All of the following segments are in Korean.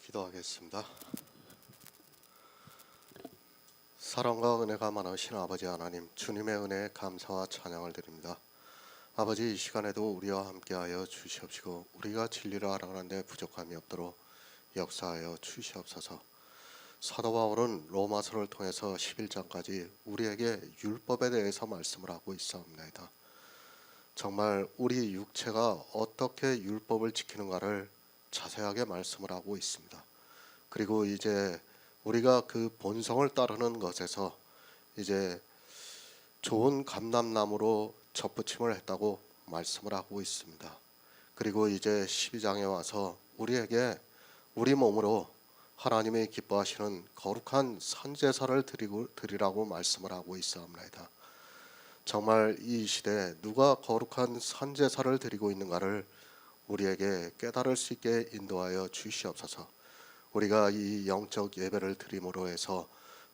기도하겠습니다. 사랑과 은혜가 많으신 아버지 하나님, 주님의 은혜에 감사와 찬양을 드립니다. 아버지, 이 시간에도 우리와 함께하여 주시옵시고 우리가 진리를 알아가는데 부족함이 없도록 역사하여 주시옵소서. 사도 바울은 로마서를 통해서 11장까지 우리에게 율법에 대해서 말씀을 하고 있사옵나이다. 정말 우리 육체가 어떻게 율법을 지키는가를 자세하게 말씀을 하고 있습니다. 그리고 이제 우리가 그 본성을 따르는 것에서 이제 좋은 감람나무로 접붙임을 했다고 말씀을 하고 있습니다. 그리고 이제 12장에 와서 우리에게 우리 몸으로 하나님이 기뻐하시는 거룩한 선제사를 드리라고 말씀을 하고 있사옵나이다. 정말 이 시대에 누가 거룩한 선제사를 드리고 있는가를 우리에게 깨달을 수 있게 인도하여 주시옵소서. 우리가 이 영적 예배를 드림으로 해서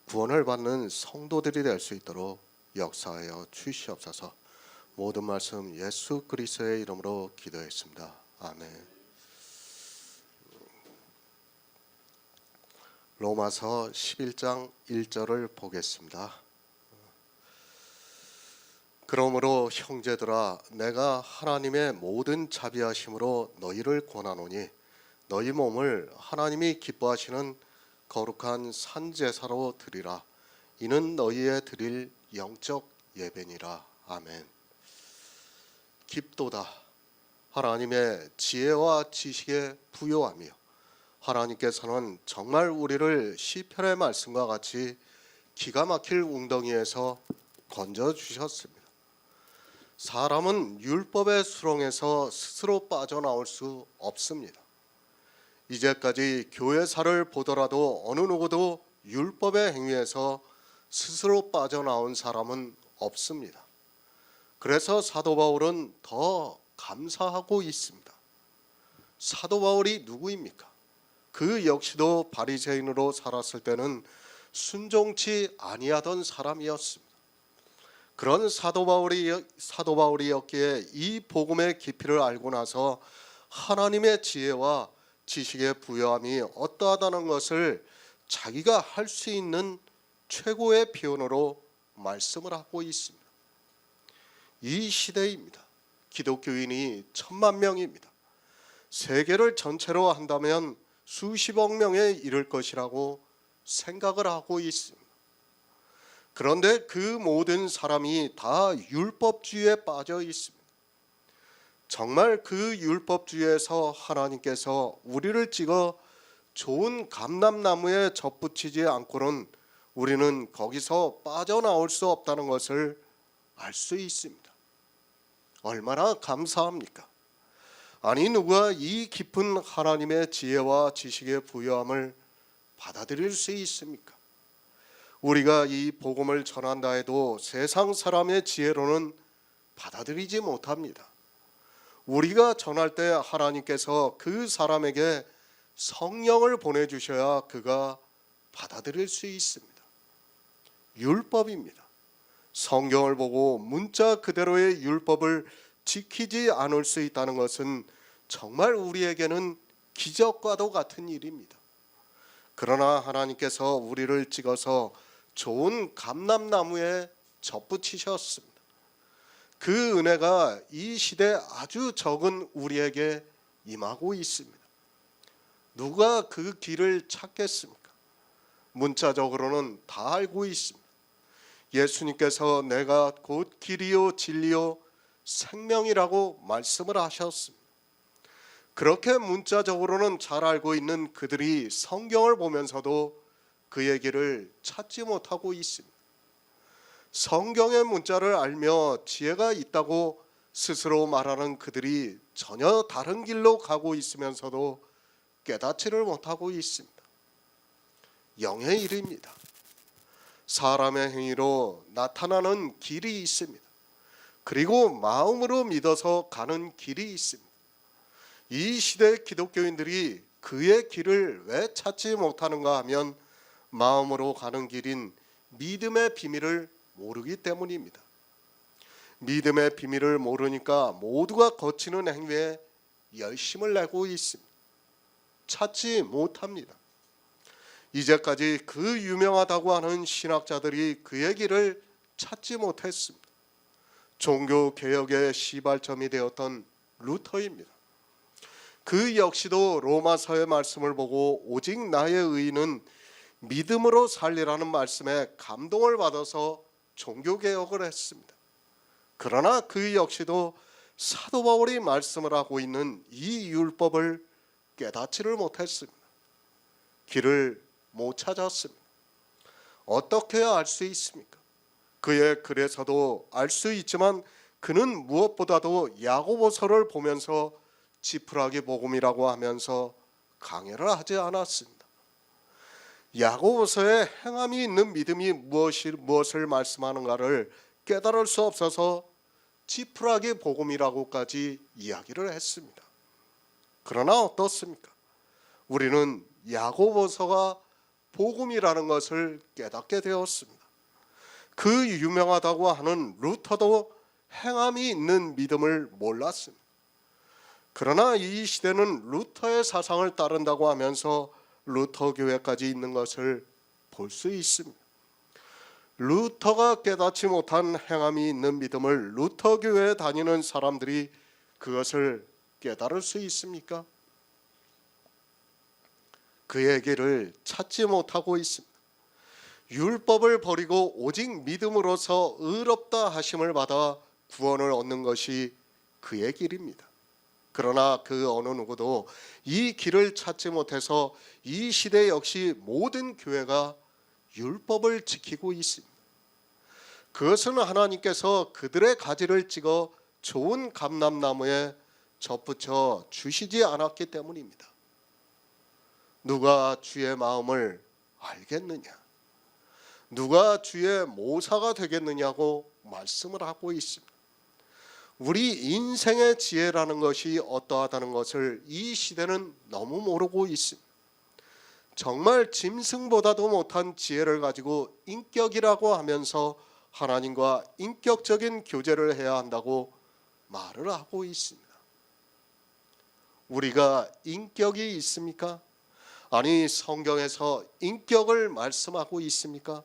구원을 받는 성도들이 될 수 있도록 역사하여 주시옵소서. 모든 말씀 예수 그리스도의 이름으로 기도했습니다. 아멘. 로마서 11장 1절을 보겠습니다. 그러므로 형제들아, 내가 하나님의 모든 자비하심으로 너희를 권하노니 너희 몸을 하나님이 기뻐하시는 거룩한 산제사로 드리라. 이는 너희의 드릴 영적 예배니라. 아멘. 깊도다. 하나님의 지혜와 지식에 부요하며 하나님께서는 정말 우리를 시편의 말씀과 같이 기가 막힐 웅덩이에서 건져주셨습니다. 사람은 율법의 수렁에서 스스로 빠져나올 수 없습니다. 이제까지 교회사를 보더라도 어느 누구도 율법의 행위에서 스스로 빠져나온 사람은 없습니다. 그래서 사도 바울은 더 감사하고 있습니다. 사도 바울이 누구입니까? 그 역시도 바리새인으로 살았을 때는 순종치 아니하던 사람이었습니다. 그런 사도 바울이었기에 이 복음의 깊이를 알고 나서 하나님의 지혜와 지식의 부여함이 어떠하다는 것을 자기가 할 수 있는 최고의 표현으로 말씀을 하고 있습니다. 이 시대입니다. 기독교인이 1000만 명입니다. 세계를 전체로 한다면 수십억 명에 이를 것이라고 생각을 하고 있습니다. 그런데 그 모든 사람이 다 율법주의에 빠져 있습니다. 정말 그 율법주의에서 하나님께서 우리를 찍어 좋은 감람나무에 접붙이지 않고는 우리는 거기서 빠져나올 수 없다는 것을 알 수 있습니다. 얼마나 감사합니까? 아니, 누가 이 깊은 하나님의 지혜와 지식의 부여함을 받아들일 수 있습니까? 우리가 이 복음을 전한다 해도 세상 사람의 지혜로는 받아들이지 못합니다. 우리가 전할 때 하나님께서 그 사람에게 성령을 보내주셔야 그가 받아들일 수 있습니다. 율법입니다. 성경을 보고 문자 그대로의 율법을 지키지 않을 수 있다는 것은 정말 우리에게는 기적과도 같은 일입니다. 그러나 하나님께서 우리를 찍어서 좋은 감람나무에 접붙이셨습니다. 그 은혜가 이 시대 아주 적은 우리에게 임하고 있습니다. 누가 그 길을 찾겠습니까? 문자적으로는 다 알고 있습니다. 예수님께서 내가 곧 길이요 진리요 생명이라고 말씀을 하셨습니다. 그렇게 문자적으로는 잘 알고 있는 그들이 성경을 보면서도 그의 길을 찾지 못하고 있습니다. 성경의 문자를 알며 지혜가 있다고 스스로 말하는 그들이 전혀 다른 길로 가고 있으면서도 깨닫지를 못하고 있습니다. 영의 일입니다. 사람의 행위로 나타나는 길이 있습니다. 그리고 마음으로 믿어서 가는 길이 있습니다. 이 시대 기독교인들이 그의 길을 왜 찾지 못하는가 하면 마음으로 가는 길인 믿음의 비밀을 모르기 때문입니다. 믿음의 비밀을 모르니까 모두가 거치는 행위에 열심을 내고 있습니다. 찾지 못합니다. 이제까지 그 유명하다고 하는 신학자들이 그의 길을 찾지 못했습니다. 종교 개혁의 시발점이 되었던 루터입니다. 그 역시도 로마서의 말씀을 보고 오직 나의 의인은 믿음으로 살리라는 말씀에 감동을 받아서 종교 개혁을 했습니다. 그러나 그 역시도 사도 바울이 말씀을 하고 있는 이 율법을 깨닫지를 못했습니다. 길을 못 찾았습니다. 어떻게 알 수 있습니까? 그의 글에서도 알 수 있지만 그는 무엇보다도 야고보서를 보면서 지푸라기 복음이라고 하면서 강해를 하지 않았습니다. 야고보서에 행함이 있는 믿음이 무엇을 말씀하는가를 깨달을 수 없어서 지푸라기 복음이라고까지 이야기를 했습니다. 그러나 어떻습니까? 우리는 야고보서가 복음이라는 것을 깨닫게 되었습니다. 그 유명하다고 하는 루터도 행함이 있는 믿음을 몰랐습니다. 그러나 이 시대는 루터의 사상을 따른다고 하면서 루터 교회까지 있는 것을 볼 수 있습니다. 루터가 깨닫지 못한 행함이 있는 믿음을 루터 교회에 다니는 사람들이 그것을 깨달을 수 있습니까? 그의 길을 찾지 못하고 있습니다. 율법을 버리고 오직 믿음으로서 의롭다 하심을 받아 구원을 얻는 것이 그의 길입니다. 그러나 그 어느 누구도 이 길을 찾지 못해서 이 시대 역시 모든 교회가 율법을 지키고 있습니다. 그것은 하나님께서 그들의 가지를 찍어 좋은 감람나무에 접붙여 주시지 않았기 때문입니다. 누가 주의 마음을 알겠느냐? 누가 주의 모사가 되겠느냐고 말씀을 하고 있습니다. 우리 인생의 지혜라는 것이 어떠하다는 것을 이 시대는 너무 모르고 있습니다. 정말 짐승보다도 못한 지혜를 가지고 인격이라고 하면서 하나님과 인격적인 교제를 해야 한다고 말을 하고 있습니다. 우리가 인격이 있습니까? 아니, 성경에서 인격을 말씀하고 있습니까?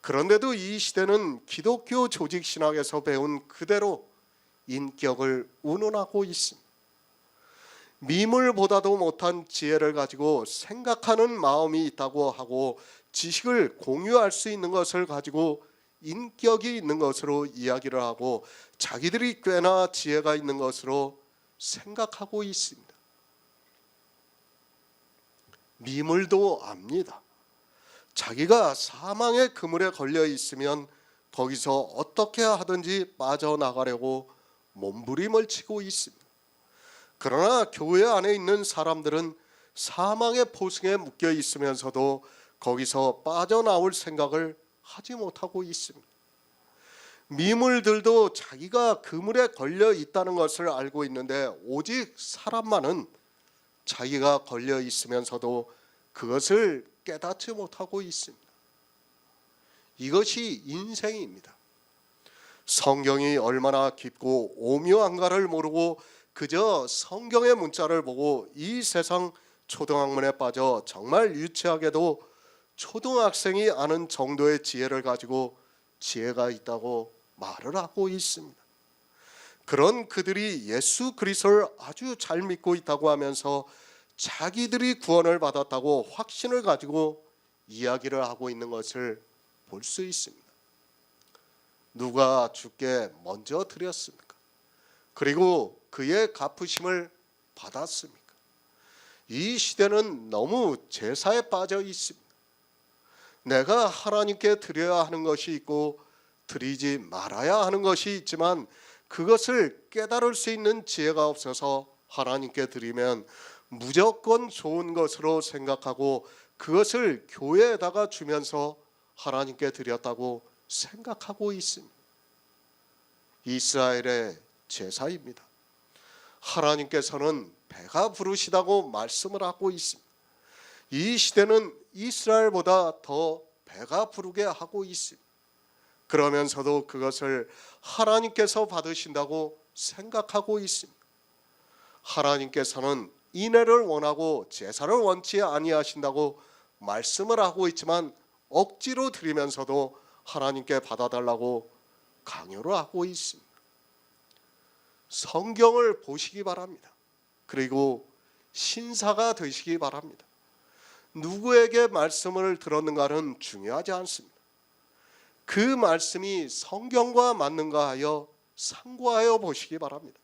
그런데도 이 시대는 기독교 조직 신학에서 배운 그대로 인격을 운운하고 있습니다. 미물보다도 못한 지혜를 가지고 생각하는 마음이 있다고 하고 지식을 공유할 수 있는 것을 가지고 인격이 있는 것으로 이야기를 하고 자기들이 꽤나 지혜가 있는 것으로 생각하고 있습니다. 미물도 압니다. 자기가 사망의 그물에 걸려 있으면 거기서 어떻게 하든지 빠져나가려고 몸부림을 치고 있습니다. 그러나 교회 안에 있는 사람들은 사망의 포승에 묶여 있으면서도 거기서 빠져나올 생각을 하지 못하고 있습니다. 미물들도 자기가 그물에 걸려 있다는 것을 알고 있는데 오직 사람만은 자기가 걸려 있으면서도 그것을 깨닫지 못하고 있습니다. 이것이 인생입니다. 성경이 얼마나 깊고 오묘한가를 모르고 그저 성경의 문자를 보고 이 세상 초등학문에 빠져 정말 유치하게도 초등학생이 아는 정도의 지혜를 가지고 지혜가 있다고 말을 하고 있습니다. 그런 그들이 예수 그리스도를 아주 잘 믿고 있다고 하면서 자기들이 구원을 받았다고 확신을 가지고 이야기를 하고 있는 것을 볼 수 있습니다. 누가 주께 먼저 드렸습니까? 그리고 그의 갚으심을 받았습니까? 이 시대는 너무 제사에 빠져 있습니다. 내가 하나님께 드려야 하는 것이 있고 드리지 말아야 하는 것이 있지만 그것을 깨달을 수 있는 지혜가 없어서 하나님께 드리면 무조건 좋은 것으로 생각하고 그것을 교회에다가 주면서 하나님께 드렸다고 생각하고 있습니다. 이스라엘의 제사입니다. 하나님께서는 배가 부르시다고 말씀을 하고 있습니다. 이 시대는 이스라엘보다 더 배가 부르게 하고 있습니다. 그러면서도 그것을 하나님께서 받으신다고 생각하고 있습니다. 하나님께서는 인애를 원하고 제사를 원치 아니하신다고 말씀을 하고 있지만 억지로 드리면서도 하나님께 받아달라고 강요를 하고 있습니다. 성경을 보시기 바랍니다. 그리고 신사가 되시기 바랍니다. 누구에게 말씀을 들었는가는 중요하지 않습니다. 그 말씀이 성경과 맞는가 하여 상고하여 보시기 바랍니다.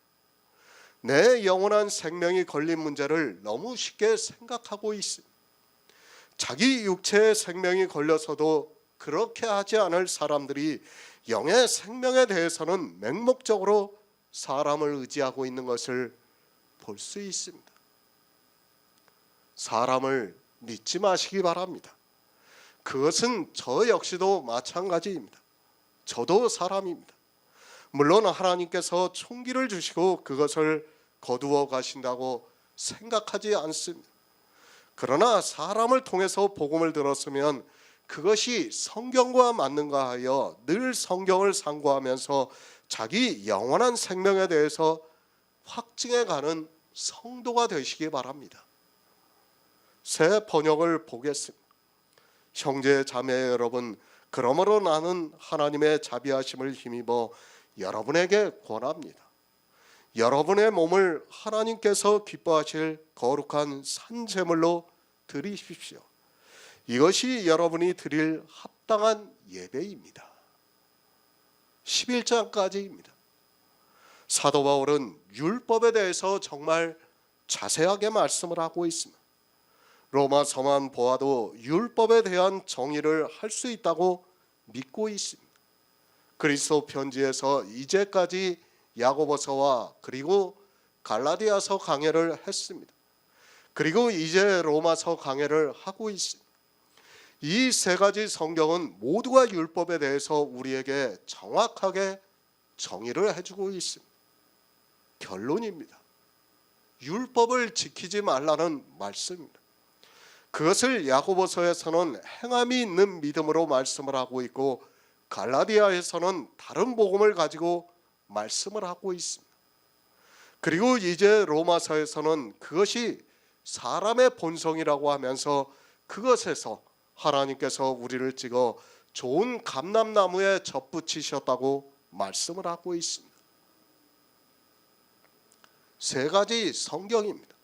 내 영원한 생명이 걸린 문제를 너무 쉽게 생각하고 있습니다. 자기 육체의 생명이 걸려서도 그렇게 하지 않을 사람들이 영의 생명에 대해서는 맹목적으로 사람을 의지하고 있는 것을 볼 수 있습니다. 사람을 믿지 마시기 바랍니다. 그것은 저 역시도 마찬가지입니다. 저도 사람입니다. 물론 하나님께서 총기를 주시고 그것을 거두어 가신다고 생각하지 않습니다. 그러나 사람을 통해서 복음을 들었으면 그것이 성경과 맞는가 하여 늘 성경을 상고하면서 자기 영원한 생명에 대해서 확증해가는 성도가 되시기 바랍니다. 새 번역을 보겠습니다. 형제 자매 여러분, 그러므로 나는 하나님의 자비하심을 힘입어 여러분에게 권합니다. 여러분의 몸을 하나님께서 기뻐하실 거룩한 산제물로 드리십시오. 이것이 여러분이 드릴 합당한 예배입니다. 11장까지입니다. 사도 바울은 율법에 대해서 정말 자세하게 말씀을 하고 있습니다. 로마서만 보아도 율법에 대한 정의를 할 수 있다고 믿고 있습니다. 그리스도 편지에서 이제까지 야고보서와 그리고 갈라디아서 강해를 했습니다. 그리고 이제 로마서 강해를 하고 있습니다. 이 세 가지 성경은 모두가 율법에 대해서 우리에게 정확하게 정의를 해주고 있습니다. 결론입니다. 율법을 지키지 말라는 말씀입니다. 그것을 야고보서에서는 행함이 있는 믿음으로 말씀을 하고 있고 갈라디아에서는 다른 복음을 가지고 말씀을 하고 있습니다. 그리고 이제 로마서에서는 그것이 사람의 본성이라고 하면서 그것에서 하나님께서 우리를 찍어 좋은 감람나무에 접붙이셨다고 말씀을 하고 있습니다. 세 가지 성경입니다.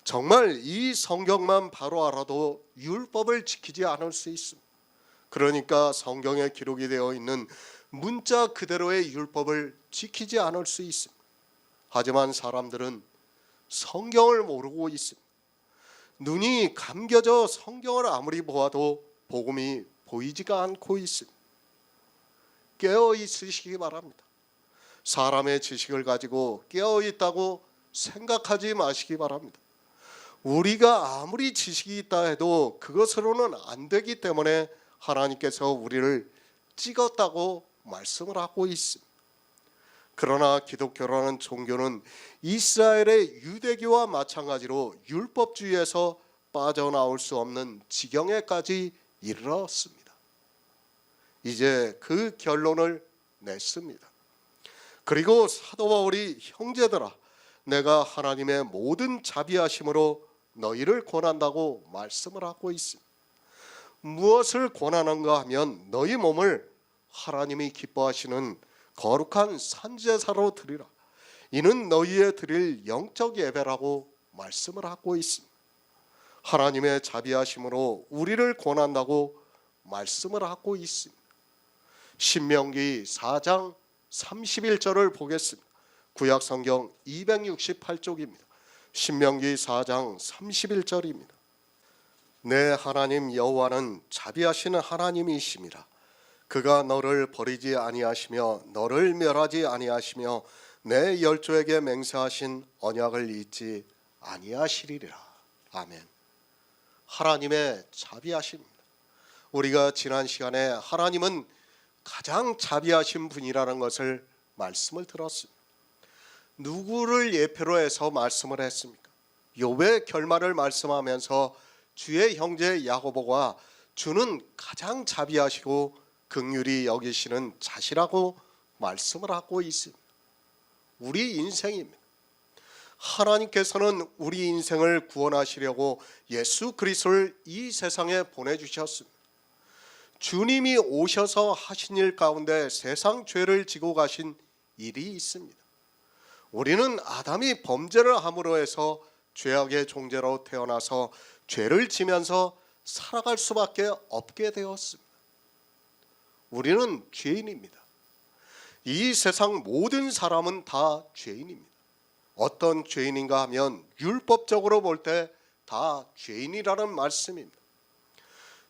정말 이 성경만 바로 알아도 율법을 지키지 않을 수 있습니다. 그러니까 성경에 기록이 되어 있는 문자 그대로의 율법을 지키지 않을 수 있습니다. 하지만 사람들은 성경을 모르고 있습니다. 눈이 감겨져 성경을 아무리 보아도 복음이 보이지가 않고 있습니다. 깨어 있으시기 바랍니다. 사람의 지식을 가지고 깨어 있다고 생각하지 마시기 바랍니다. 우리가 아무리 지식이 있다 해도 그것으로는 안 되기 때문에 하나님께서 우리를 찍었다고 말씀을 하고 있습니다. 그러나 기독교라는 종교는 이스라엘의 유대교와 마찬가지로 율법주의에서 빠져나올 수 없는 지경에까지 이르렀습니다. 이제 그 결론을 냈습니다. 그리고 사도 바울이 형제들아 내가 하나님의 모든 자비하심으로 너희를 권한다고 말씀을 하고 있습니다. 무엇을 권하는가 하면 너희 몸을 하나님이 기뻐하시는 거룩한 산제사로 드리라. 이는 너희의 드릴 영적 예배라고 말씀을 하고 있습니다. 하나님의 자비하심으로 우리를 권한다고 말씀을 하고 있습니다. 신명기 4장 31절을 보겠습니다. 구약성경 268쪽입니다. 신명기 4장 31절입니다. 내 하나님 여호와는 자비하시는 하나님이심이라. 그가 너를 버리지 아니하시며 너를 멸하지 아니하시며 내 열조에게 맹세하신 언약을 잊지 아니하시리라. 아멘. 하나님의 자비하심입니다. 우리가 지난 시간에 하나님은 가장 자비하신 분이라는 것을 말씀을 들었습니다. 누구를 예표로 해서 말씀을 했습니까? 욥의 결말을 말씀하면서 주의 형제 야고보가 주는 가장 자비하시고 긍휼히 여기시는 자시라고 말씀을 하고 있습니다. 우리 인생입니다. 하나님께서는 우리 인생을 구원하시려고 예수 그리스도를 이 세상에 보내주셨습니다. 주님이 오셔서 하신 일 가운데 세상 죄를 지고 가신 일이 있습니다. 우리는 아담이 범죄를 함으로 해서 죄악의 존재로 태어나서 죄를 지면서 살아갈 수밖에 없게 되었습니다. 우리는 죄인입니다. 이 세상 모든 사람은 다 죄인입니다. 어떤 죄인인가 하면 율법적으로 볼 때 다 죄인이라는 말씀입니다.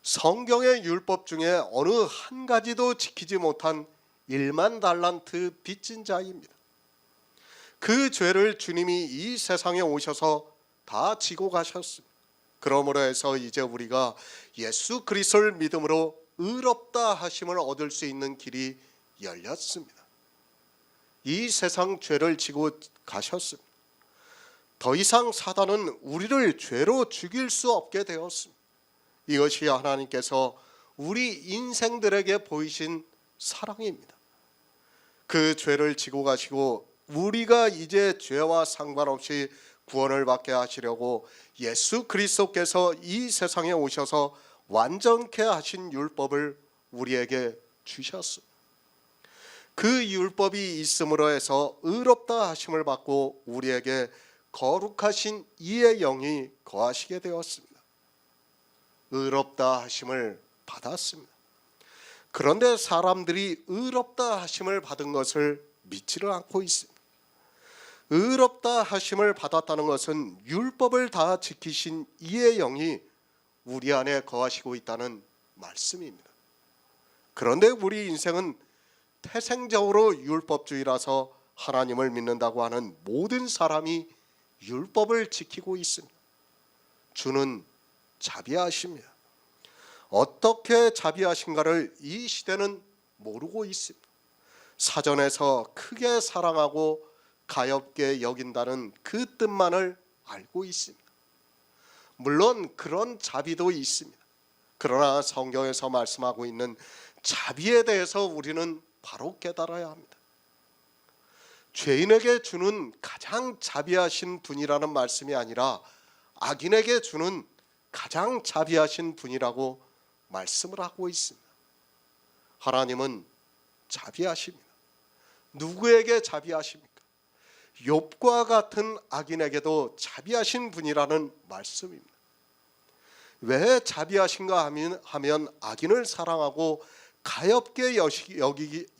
성경의 율법 중에 어느 한 가지도 지키지 못한 1만 달란트 빚진 자입니다. 그 죄를 주님이 이 세상에 오셔서 다 지고 가셨습니다. 그러므로 해서 이제 우리가 예수 그리스도를 믿음으로 의롭다 하심을 얻을 수 있는 길이 열렸습니다. 이 세상 죄를 지고 가셨습니다. 더 이상 사단은 우리를 죄로 죽일 수 없게 되었습니다. 이것이 하나님께서 우리 인생들에게 보이신 사랑입니다. 그 죄를 지고 가시고 우리가 이제 죄와 상관없이 구원을 받게 하시려고 예수 그리스도께서 이 세상에 오셔서 완전케 하신 율법을 우리에게 주셨습니다. 그 율법이 있음으로 해서 의롭다 하심을 받고 우리에게 거룩하신 이의 영이 거하시게 되었습니다. 의롭다 하심을 받았습니다. 그런데 사람들이 의롭다 하심을 받은 것을 믿지를 않고 있습니다. 의롭다 하심을 받았다는 것은 율법을 다 지키신 이의 영이 우리 안에 거하시고 있다는 말씀입니다. 그런데 우리 인생은 태생적으로 율법주의라서 하나님을 믿는다고 하는 모든 사람이 율법을 지키고 있습니다. 주는 자비하십니다. 어떻게 자비하신가를 이 시대는 모르고 있습니다. 사전에서 크게 사랑하고 가엾게 여긴다는 그 뜻만을 알고 있습니다. 물론 그런 자비도 있습니다. 그러나 성경에서 말씀하고 있는 자비에 대해서 우리는 바로 깨달아야 합니다. 죄인에게 주는 가장 자비하신 분이라는 말씀이 아니라 악인에게 주는 가장 자비하신 분이라고 말씀을 하고 있습니다. 하나님은 자비하십니다. 누구에게 자비하십니까? 욥과 같은 악인에게도 자비하신 분이라는 말씀입니다. 왜 자비하신가 하면 악인을 사랑하고 가엾게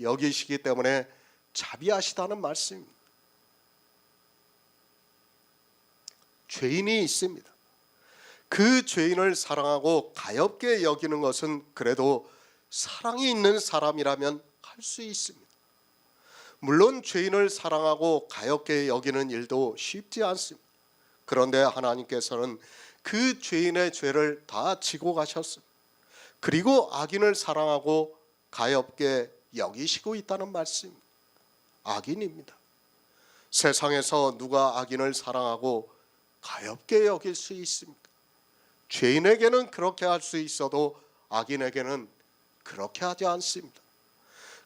여기시기 때문에 자비하시다는 말씀입니다. 죄인이 있습니다. 그 죄인을 사랑하고 가엾게 여기는 것은 그래도 사랑이 있는 사람이라면 할 수 있습니다. 물론 죄인을 사랑하고 가엾게 여기는 일도 쉽지 않습니다. 그런데 하나님께서는 그 죄인의 죄를 다 지고 가셨습니다. 그리고 악인을 사랑하고 가엾게 여기시고 있다는 말씀입니다. 악인입니다. 세상에서 누가 악인을 사랑하고 가엾게 여길 수 있습니까? 죄인에게는 그렇게 할 수 있어도 악인에게는 그렇게 하지 않습니다.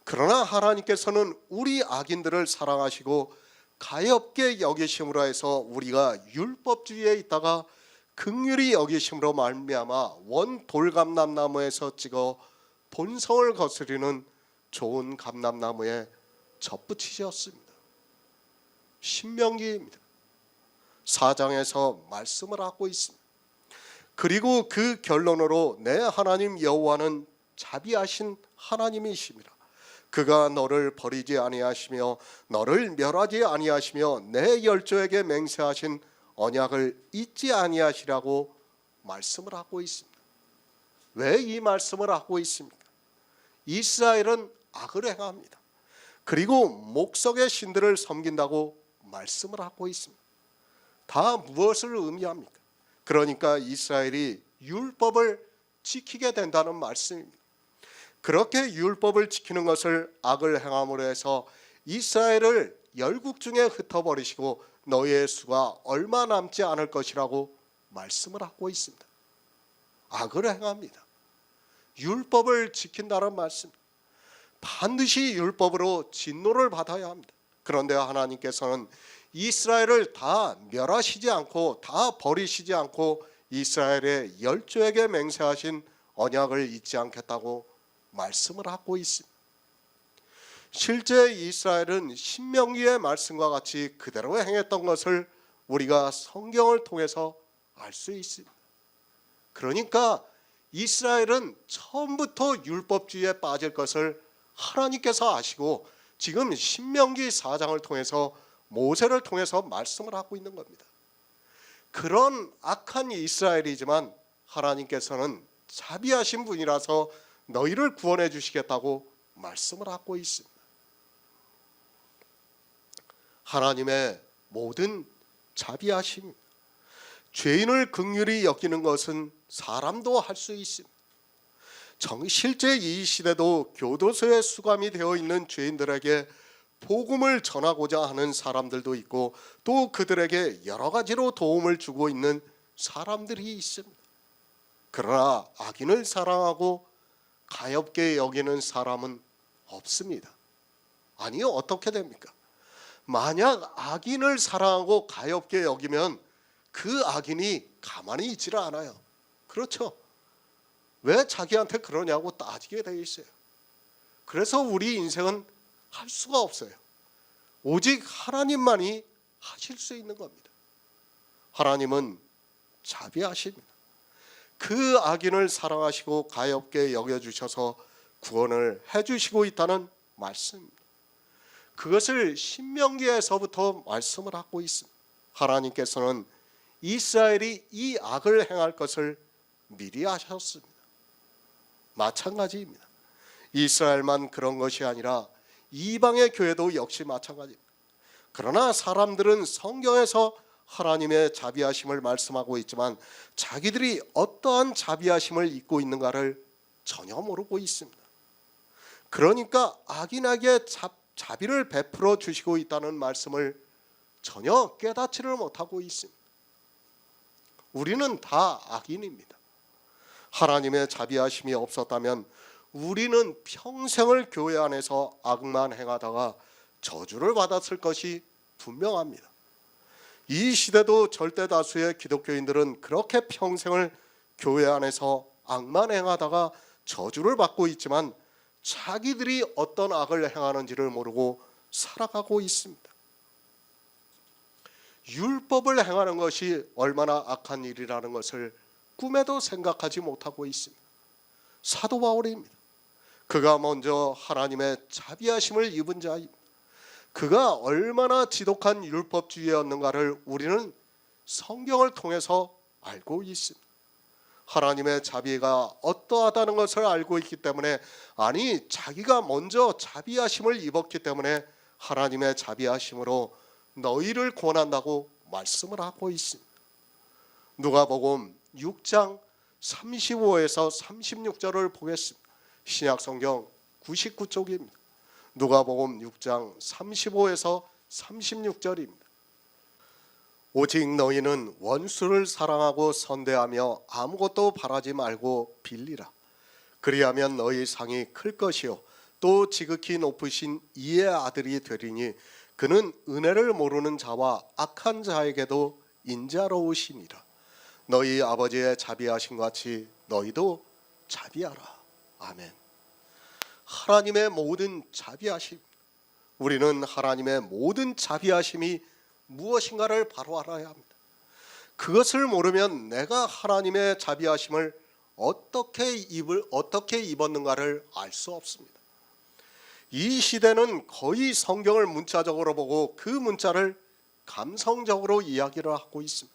그러나 하나님께서는 우리 악인들을 사랑하시고 가엾게 여기심으로 해서 우리가 율법주의에 있다가 긍휼히 여기심으로 말미암아 원 돌감람나무에서 찍어 본성을 거스리는 좋은 감람나무에 접붙이셨습니다. 신명기입니다. 4장에서 말씀을 하고 있습니다. 그리고 그 결론으로 내 하나님 여호와는 자비하신 하나님이십니다. 그가 너를 버리지 아니하시며 너를 멸하지 아니하시며 내 열조에게 맹세하신 언약을 잊지 아니하시라고 말씀을 하고 있습니다. 왜 이 말씀을 하고 있습니까? 이스라엘은 악을 행합니다. 그리고 목석의 신들을 섬긴다고 말씀을 하고 있습니다. 다 무엇을 의미합니까? 그러니까 이스라엘이 율법을 지키게 된다는 말씀입니다. 그렇게 율법을 지키는 것을 악을 행함으로 해서 이스라엘을 열국 중에 흩어버리시고 너희의 수가 얼마 남지 않을 것이라고 말씀을 하고 있습니다. 악을 행합니다. 율법을 지킨다는 말씀, 반드시 율법으로 진노를 받아야 합니다. 그런데 하나님께서는 이스라엘을 다 멸하시지 않고 다 버리시지 않고 이스라엘의 열조에게 맹세하신 언약을 잊지 않겠다고 말씀을 하고 있습니다. 실제 이스라엘은 신명기의 말씀과 같이 그대로 행했던 것을 우리가 성경을 통해서 알 수 있습니다. 그러니까 이스라엘은 처음부터 율법주의에 빠질 것을 하나님께서 아시고 지금 신명기 4장을 통해서 모세를 통해서 말씀을 하고 있는 겁니다. 그런 악한 이스라엘이지만 하나님께서는 자비하신 분이라서 너희를 구원해 주시겠다고 말씀을 하고 있습니다. 하나님의 모든 자비하심, 죄인을 긍휼히 여기는 것은 사람도 할 수 있습니다. 실제 이 시대도 교도소에 수감이 되어 있는 죄인들에게 복음을 전하고자 하는 사람들도 있고 또 그들에게 여러 가지로 도움을 주고 있는 사람들이 있습니다. 그러나 악인을 사랑하고 가엾게 여기는 사람은 없습니다. 아니요, 어떻게 됩니까? 만약 악인을 사랑하고 가엾게 여기면 그 악인이 가만히 있지를 않아요. 그렇죠? 왜 자기한테 그러냐고 따지게 되어 있어요. 그래서 우리 인생은 할 수가 없어요. 오직 하나님만이 하실 수 있는 겁니다. 하나님은 자비하십니다. 그 악인을 사랑하시고 가엾게 여겨주셔서 구원을 해주시고 있다는 말씀입니다. 그것을 신명기에서부터 말씀을 하고 있습니다. 하나님께서는 이스라엘이 이 악을 행할 것을 미리 하셨습니다. 마찬가지입니다. 이스라엘만 그런 것이 아니라 이방의 교회도 역시 마찬가지입니다. 그러나 사람들은 성경에서 하나님의 자비하심을 말씀하고 있지만 자기들이 어떠한 자비하심을 입고 있는가를 전혀 모르고 있습니다. 그러니까 악인에게 자비를 베풀어 주시고 있다는 말씀을 전혀 깨닫지를 못하고 있습니다. 우리는 다 악인입니다. 하나님의 자비하심이 없었다면 우리는 평생을 교회 안에서 악만 행하다가 저주를 받았을 것이 분명합니다. 이 시대도 절대 다수의 기독교인들은 그렇게 평생을 교회 안에서 악만 행하다가 저주를 받고 있지만 자기들이 어떤 악을 행하는지를 모르고 살아가고 있습니다. 율법을 행하는 것이 얼마나 악한 일이라는 것을 꿈에도 생각하지 못하고 있습니다. 사도 바울입니다. 그가 먼저 하나님의 자비하심을 입은 자입니다. 그가 얼마나 지독한 율법주의였는가를 우리는 성경을 통해서 알고 있습니다. 하나님의 자비가 어떠하다는 것을 알고 있기 때문에, 아니 자기가 먼저 자비하심을 입었기 때문에 하나님의 자비하심으로 너희를 구원한다고 말씀을 하고 있습니다. 누가복음 6장 35에서 36절을 보겠습니다. 신약성경 99쪽입니다. 누가복음 6장 35에서 36절입니다. 오직 너희는 원수를 사랑하고 선대하며 아무것도 바라지 말고 빌리라. 그리하면 너희 상이 클 것이요 또 지극히 높으신 이의 아들이 되리니 그는 은혜를 모르는 자와 악한 자에게도 인자로우시니라. 너희 아버지의 자비하심 같이 너희도 자비하라. 아멘. 하나님의 모든 자비하심, 우리는 하나님의 모든 자비하심이 무엇인가를 바로 알아야 합니다. 그것을 모르면 내가 하나님의 자비하심을 어떻게 입었는가를 알 수 없습니다. 이 시대는 거의 성경을 문자적으로 보고 그 문자를 감성적으로 이야기를 하고 있습니다.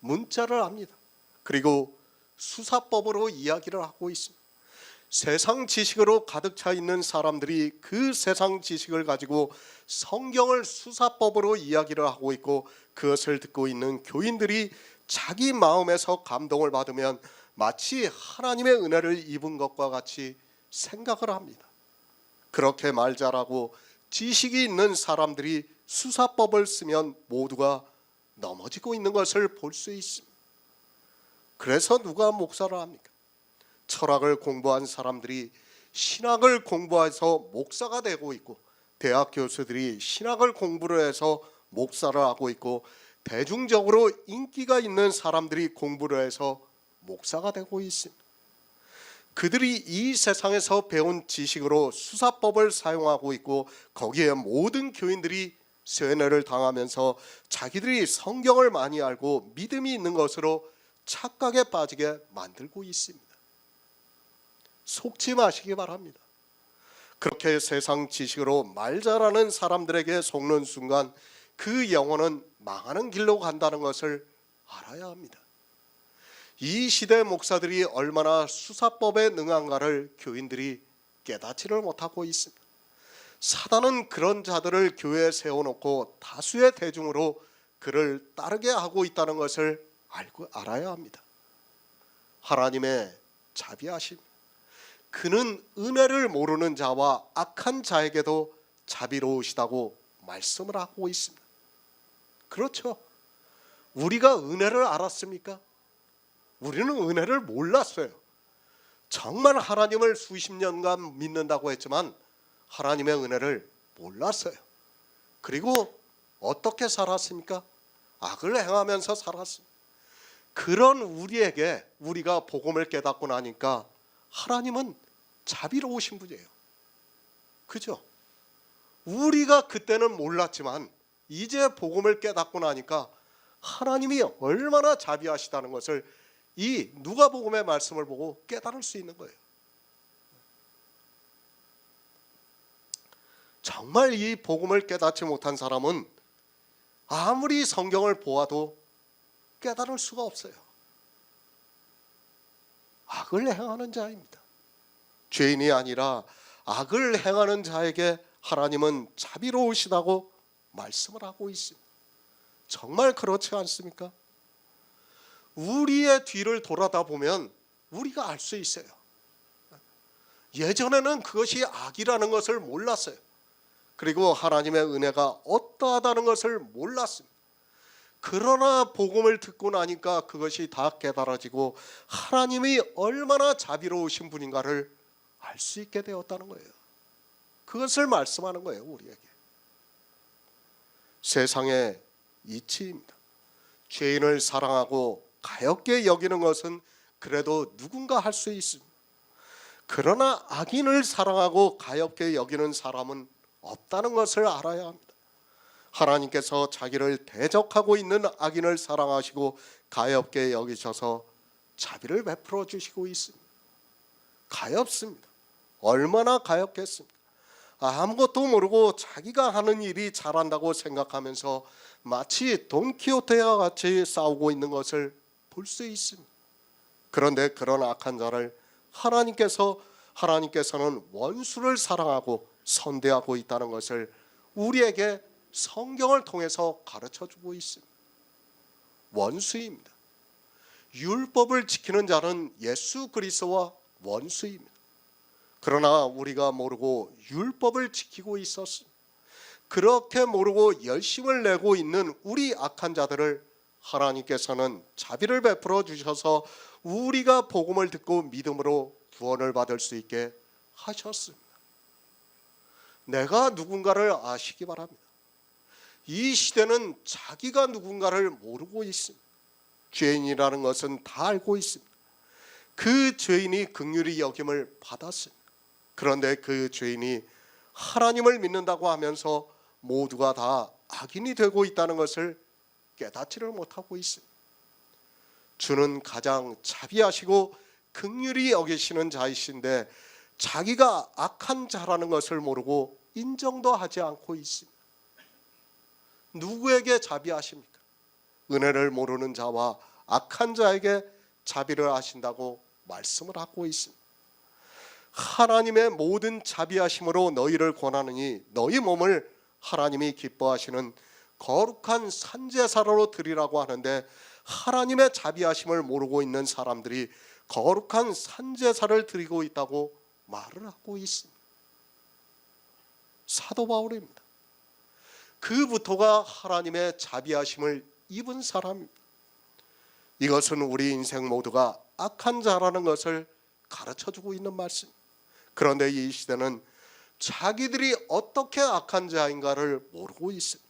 문자를 압니다. 그리고 수사법으로 이야기를 하고 있습니다. 세상 지식으로 가득 차 있는 사람들이 그 세상 지식을 가지고 성경을 수사법으로 이야기를 하고 있고, 그것을 듣고 있는 교인들이 자기 마음에서 감동을 받으면 마치 하나님의 은혜를 입은 것과 같이 생각을 합니다. 그렇게 말 잘하고 지식이 있는 사람들이 수사법을 쓰면 모두가 넘어지고 있는 것을 볼 수 있습니다. 그래서 누가 목사를 합니까? 철학을 공부한 사람들이 신학을 공부해서 목사가 되고 있고, 대학 교수들이 신학을 공부를 해서 목사를 하고 있고 대중적으로 인기가 있는 사람들이 공부를 해서 목사가 되고 있습니다. 그들이 이 세상에서 배운 지식으로 수사법을 사용하고 있고 거기에 모든 교인들이 세뇌를 당하면서 자기들이 성경을 많이 알고 믿음이 있는 것으로 착각에 빠지게 만들고 있습니다. 속지 마시기 바랍니다. 그렇게 세상 지식으로 말 잘하는 사람들에게 속는 순간 그 영혼은 망하는 길로 간다는 것을 알아야 합니다. 이 시대 목사들이 얼마나 수사법에 능한가를 교인들이 깨닫지를 못하고 있습니다. 사단은 그런 자들을 교회에 세워놓고 다수의 대중으로 그를 따르게 하고 있다는 것을 알아야 합니다. 하나님의 자비하심, 그는 은혜를 모르는 자와 악한 자에게도 자비로우시다고 말씀을 하고 있습니다. 그렇죠. 우리가 은혜를 알았습니까? 우리는 은혜를 몰랐어요. 정말 하나님을 수십 년간 믿는다고 했지만 하나님의 은혜를 몰랐어요. 그리고 어떻게 살았습니까? 악을 행하면서 살았습니다. 그런 우리에게 우리가 복음을 깨닫고 나니까 하나님은 자비로우신 분이에요. 그죠? 우리가 그때는 몰랐지만 이제 복음을 깨닫고 나니까 하나님이 얼마나 자비하시다는 것을 이 누가복음의 말씀을 보고 깨달을 수 있는 거예요. 정말 이 복음을 깨닫지 못한 사람은 아무리 성경을 보아도 깨달을 수가 없어요. 악을 행하는 자입니다. 죄인이 아니라 악을 행하는 자에게 하나님은 자비로우시다고 말씀을 하고 있습니다. 정말 그렇지 않습니까? 우리의 뒤를 돌아다 보면 우리가 알 수 있어요. 예전에는 그것이 악이라는 것을 몰랐어요. 그리고 하나님의 은혜가 어떠하다는 것을 몰랐습니다. 그러나 복음을 듣고 나니까 그것이 다 깨달아지고 하나님이 얼마나 자비로우신 분인가를 알 수 있게 되었다는 거예요. 그것을 말씀하는 거예요, 우리에게. 세상의 이치입니다. 죄인을 사랑하고 가엾게 여기는 것은 그래도 누군가 할 수 있습니다. 그러나 악인을 사랑하고 가엾게 여기는 사람은 없다는 것을 알아야 합니다. 하나님께서 자기를 대적하고 있는 악인을 사랑하시고 가엾게 여기셔서 자비를 베풀어 주시고 있습니다. 가엾습니다. 얼마나 가엾겠습니까? 아무것도 모르고 자기가 하는 일이 잘한다고 생각하면서 마치 돈키호테와 같이 싸우고 있는 것을 볼 수 있습니다. 그런데 그런 악한 자를 하나님께서는 원수를 사랑하고 선대하고 있다는 것을 우리에게 성경을 통해서 가르쳐주고 있습니다. 원수입니다. 율법을 지키는 자는 예수 그리스도와 원수입니다. 그러나 우리가 모르고 율법을 지키고 있었습니다. 그렇게 모르고 열심을 내고 있는 우리 악한 자들을 하나님께서는 자비를 베풀어 주셔서 우리가 복음을 듣고 믿음으로 구원을 받을 수 있게 하셨습니다. 내가 누군가를 아시기 바랍니다. 이 시대는 자기가 누군가를 모르고 있습니다. 죄인이라는 것은 다 알고 있습니다. 그 죄인이 긍휼히 여김을 받았습니다. 그런데 그 죄인이 하나님을 믿는다고 하면서 모두가 다 악인이 되고 있다는 것을 깨닫지를 못하고 있습니다. 주는 가장 자비하시고 긍휼히 여기시는 자이신데 자기가 악한 자라는 것을 모르고 인정도 하지 않고 있습니다. 누구에게 자비하십니까? 은혜를 모르는 자와 악한 자에게 자비를 하신다고 말씀을 하고 있습니다. 하나님의 모든 자비하심으로 너희를 권하느니 너희 몸을 하나님이 기뻐하시는 거룩한 산제사로 드리라고 하는데 하나님의 자비하심을 모르고 있는 사람들이 거룩한 산제사를 드리고 있다고 말을 하고 있습니다. 사도 바울입니다. 그부터가 하나님의 자비하심을 입은 사람입니다. 이것은 우리 인생 모두가 악한 자라는 것을 가르쳐주고 있는 말씀. 그런데 이 시대는 자기들이 어떻게 악한 자인가를 모르고 있습니다.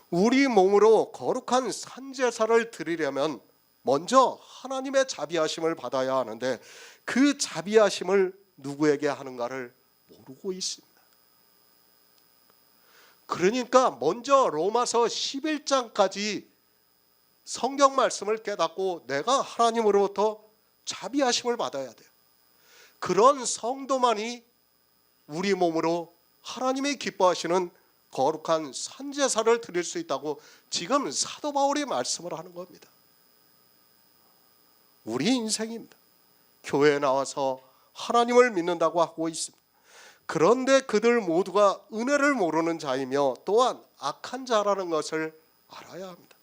우리 몸으로 거룩한 산제사를 드리려면 먼저 하나님의 자비하심을 받아야 하는데 그 자비하심을 누구에게 하는가를 모르고 있습니다. 그러니까 먼저 로마서 11장까지 성경 말씀을 깨닫고 내가 하나님으로부터 자비하심을 받아야 돼요. 그런 성도만이 우리 몸으로 하나님이 기뻐하시는 거룩한 산제사를 드릴 수 있다고 지금 사도 바울이 말씀을 하는 겁니다. 우리 인생입니다. 교회에 나와서 하나님을 믿는다고 하고 있습니다. 그런데 그들 모두가 은혜를 모르는 자이며 또한 악한 자라는 것을 알아야 합니다.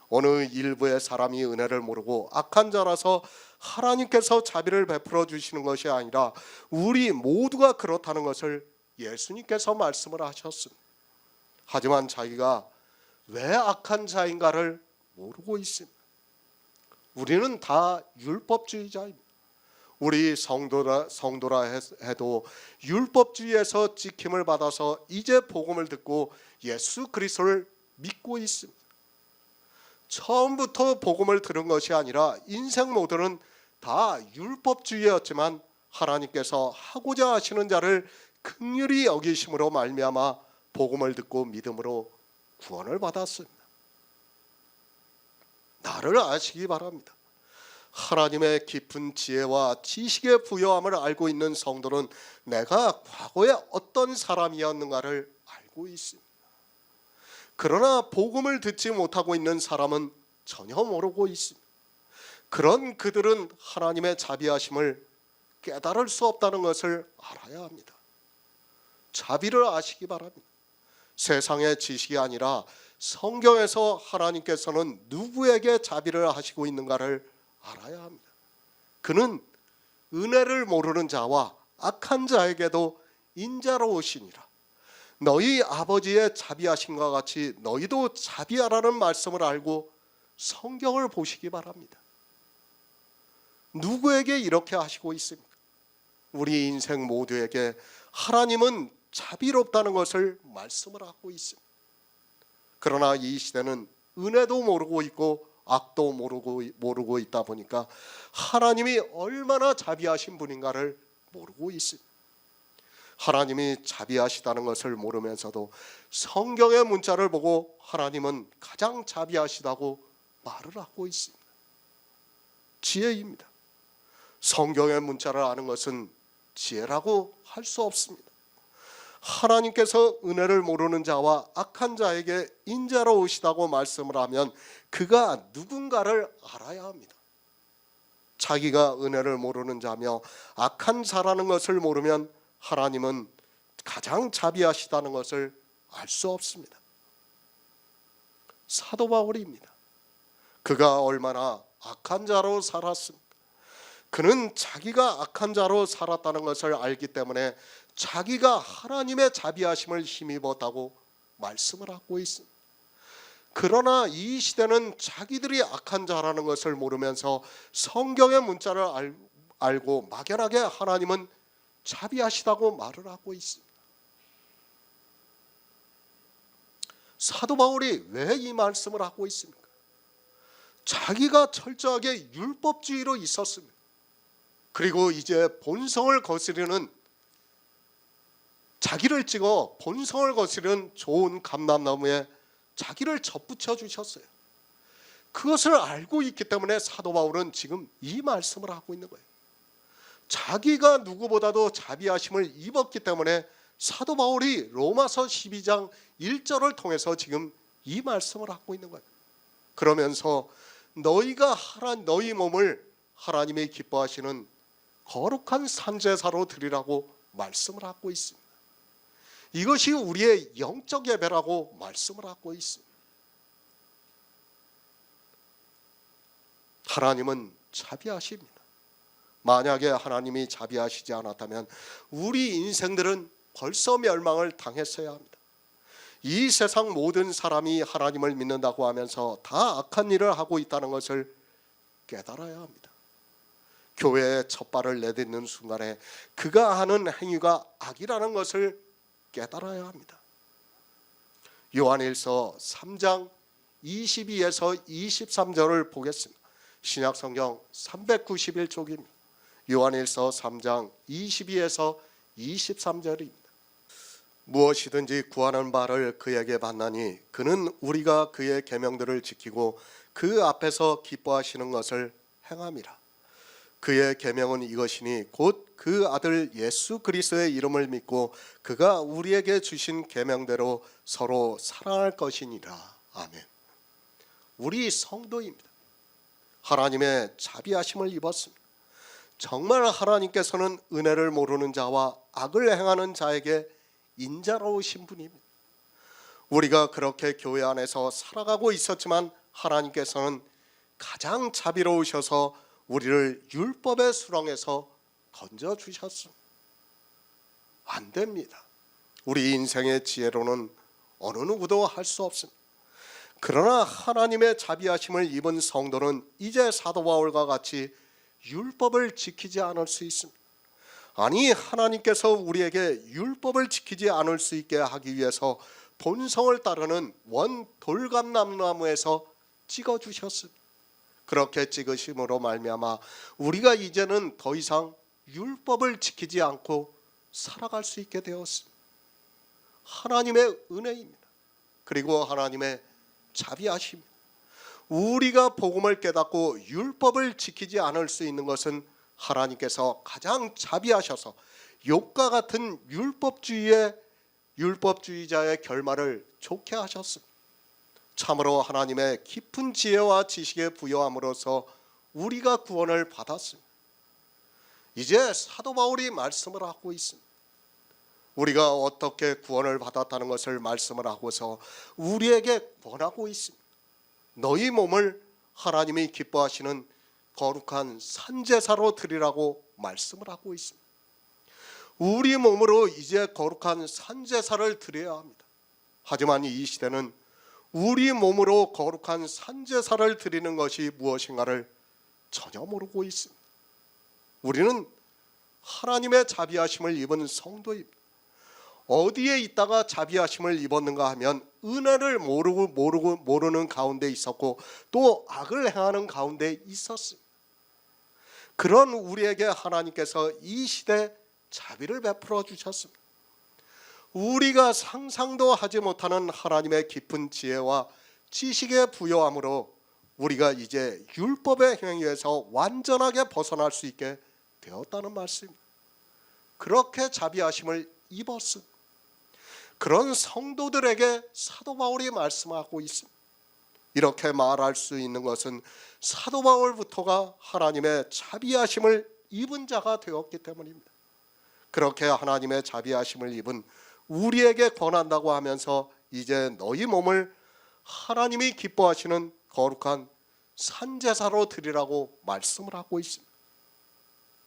어느 일부의 사람이 은혜를 모르고 악한 자라서 하나님께서 자비를 베풀어 주시는 것이 아니라 우리 모두가 그렇다는 것을 예수님께서 말씀을 하셨습니다. 하지만 자기가 왜 악한 자인가를 모르고 있습니다. 우리는 다 율법주의자입니다. 우리 성도라 해도 율법주의에서 찍힘을 받아서 이제 복음을 듣고 예수 그리스도를 믿고 있습니다. 처음부터 복음을 들은 것이 아니라 인생 모두는 다 율법주의였지만 하나님께서 하고자 하시는 자를 긍휼히 여기심으로 말미암아 복음을 듣고 믿음으로 구원을 받았습니다. 나를 아시기 바랍니다. 하나님의 깊은 지혜와 지식의 부여함을 알고 있는 성도는 내가 과거에 어떤 사람이었는가를 알고 있습니다. 그러나 복음을 듣지 못하고 있는 사람은 전혀 모르고 있습니다. 그런 그들은 하나님의 자비하심을 깨달을 수 없다는 것을 알아야 합니다. 자비를 아시기 바랍니다. 세상의 지식이 아니라 성경에서 하나님께서는 누구에게 자비를 하시고 있는가를 알아야 합니다. 그는 은혜를 모르는 자와 악한 자에게도 인자로우시니라. 너희 아버지의 자비하심과 같이 너희도 자비하라는 말씀을 알고 성경을 보시기 바랍니다. 누구에게 이렇게 하시고 있습니까? 우리 인생 모두에게 하나님은 자비롭다는 것을 말씀을 하고 있습니다. 그러나 이 시대는 은혜도 모르고 있고 악도 모르고 있다 보니까 하나님이 얼마나 자비하신 분인가를 모르고 있습니다. 하나님이 자비하시다는 것을 모르면서도 성경의 문자를 보고 하나님은 가장 자비하시다고 말을 하고 있습니다. 지혜입니다. 성경의 문자를 아는 것은 지혜라고 할 수 없습니다. 하나님께서 은혜를 모르는 자와 악한 자에게 인자로우시다고 말씀을 하면 그가 누군가를 알아야 합니다. 자기가 은혜를 모르는 자며 악한 자라는 것을 모르면 하나님은 가장 자비하시다는 것을 알 수 없습니다. 사도 바울입니다. 그가 얼마나 악한 자로 살았습니까? 그는 자기가 악한 자로 살았다는 것을 알기 때문에 자기가 하나님의 자비하심을 힘입었다고 말씀을 하고 있습니다. 그러나 이 시대는 자기들이 악한 자라는 것을 모르면서 성경의 문자를 알고 막연하게 하나님은 자비하시다고 말을 하고 있습니다. 사도 바울이 왜 이 말씀을 하고 있습니까? 자기가 철저하게 율법주의로 있었습니다. 그리고 이제 본성을 거스르는 자기를 찍어 본성을 거스르는 좋은 감람나무에 자기를 접붙여 주셨어요. 그것을 알고 있기 때문에 사도 바울은 지금 이 말씀을 하고 있는 거예요. 자기가 누구보다도 자비하심을 입었기 때문에 사도 바울이 로마서 12장 1절을 통해서 지금 이 말씀을 하고 있는 거예요. 그러면서 너희가 너희 몸을 하나님이 기뻐하시는 거룩한 산제사로 드리라고 말씀을 하고 있습니다. 이것이 우리의 영적 예배라고 말씀을 하고 있습니다. 하나님은 자비하십니다. 만약에 하나님이 자비하시지 않았다면 우리 인생들은 벌써 멸망을 당했어야 합니다. 이 세상 모든 사람이 하나님을 믿는다고 하면서 다 악한 일을 하고 있다는 것을 깨달아야 합니다. 교회에 첫 발을 내딛는 순간에 그가 하는 행위가 악이라는 것을 깨달아야 합니다. 요한일서 3장 22에서 23절을 보겠습니다. 신약성경 391쪽입니다. 요한일서 3장 22에서 23절입니다. 무엇이든지 구하는 바를 그에게 받나니 그는 우리가 그의 계명들을 지키고 그 앞에서 기뻐하시는 것을 행함이라. 그의 계명은 이것이니 곧 그 아들 예수 그리스도의 이름을 믿고 그가 우리에게 주신 계명대로 서로 사랑할 것이니라. 아멘. 우리 성도입니다. 하나님의 자비하심을 입었습니다. 정말 하나님께서는 은혜를 모르는 자와 악을 행하는 자에게 인자로우신 분입니다. 우리가 그렇게 교회 안에서 살아가고 있었지만 하나님께서는 가장 자비로우셔서 우리를 율법의 수렁에서 건져주셨습니다. 안 됩니다. 우리 인생의 지혜로는 어느 누구도 할 수 없습니다. 그러나 하나님의 자비하심을 입은 성도는 이제 사도 바울과 같이 율법을 지키지 않을 수 있습니다. 아니, 하나님께서 우리에게 율법을 지키지 않을 수 있게 하기 위해서 본성을 따르는 원 돌감나무에서 찍어주셨습니다. 그렇게 찍으심으로 말미암아 우리가 이제는 더 이상 율법을 지키지 않고 살아갈 수 있게 되었습니다. 하나님의 은혜입니다. 그리고 하나님의 자비하십니다. 우리가 복음을 깨닫고 율법을 지키지 않을 수 있는 것은 하나님께서 가장 자비하셔서 욕과 같은 율법주의자의 결말을 좋게 하셨습니다. 참으로 하나님의 깊은 지혜와 지식에 부여함으로써 우리가 구원을 받았습니다. 이제 사도 바울이 말씀을 하고 있습니다. 우리가 어떻게 구원을 받았다는 것을 말씀을 하고서 우리에게 권하고 있습니다. 너희 몸을 하나님이 기뻐하시는 거룩한 산제사로 드리라고 말씀을 하고 있습니다. 우리 몸으로 이제 거룩한 산제사를 드려야 합니다. 하지만 이 시대는 우리 몸으로 거룩한 산제사를 드리는 것이 무엇인가를 전혀 모르고 있습니다. 우리는 하나님의 자비하심을 입은 성도입니다. 어디에 있다가 자비하심을 입었는가 하면 은혜를 모르는 가운데 있었고 또 악을 행하는 가운데 있었습니다. 그런 우리에게 하나님께서 이 시대 자비를 베풀어 주셨습니다. 우리가 상상도 하지 못하는 하나님의 깊은 지혜와 지식의 부여함으로 우리가 이제 율법의 행위에서 완전하게 벗어날 수 있게 되었다는 말씀입니다. 그렇게 자비하심을 입었습니다. 그런 성도들에게 사도 바울이 말씀하고 있습니다. 이렇게 말할 수 있는 것은 사도 바울부터가 하나님의 자비하심을 입은 자가 되었기 때문입니다. 그렇게 하나님의 자비하심을 입은 우리에게 권한다고 하면서 이제 너희 몸을 하나님이 기뻐하시는 거룩한 산제사로 드리라고 말씀을 하고 있습니다.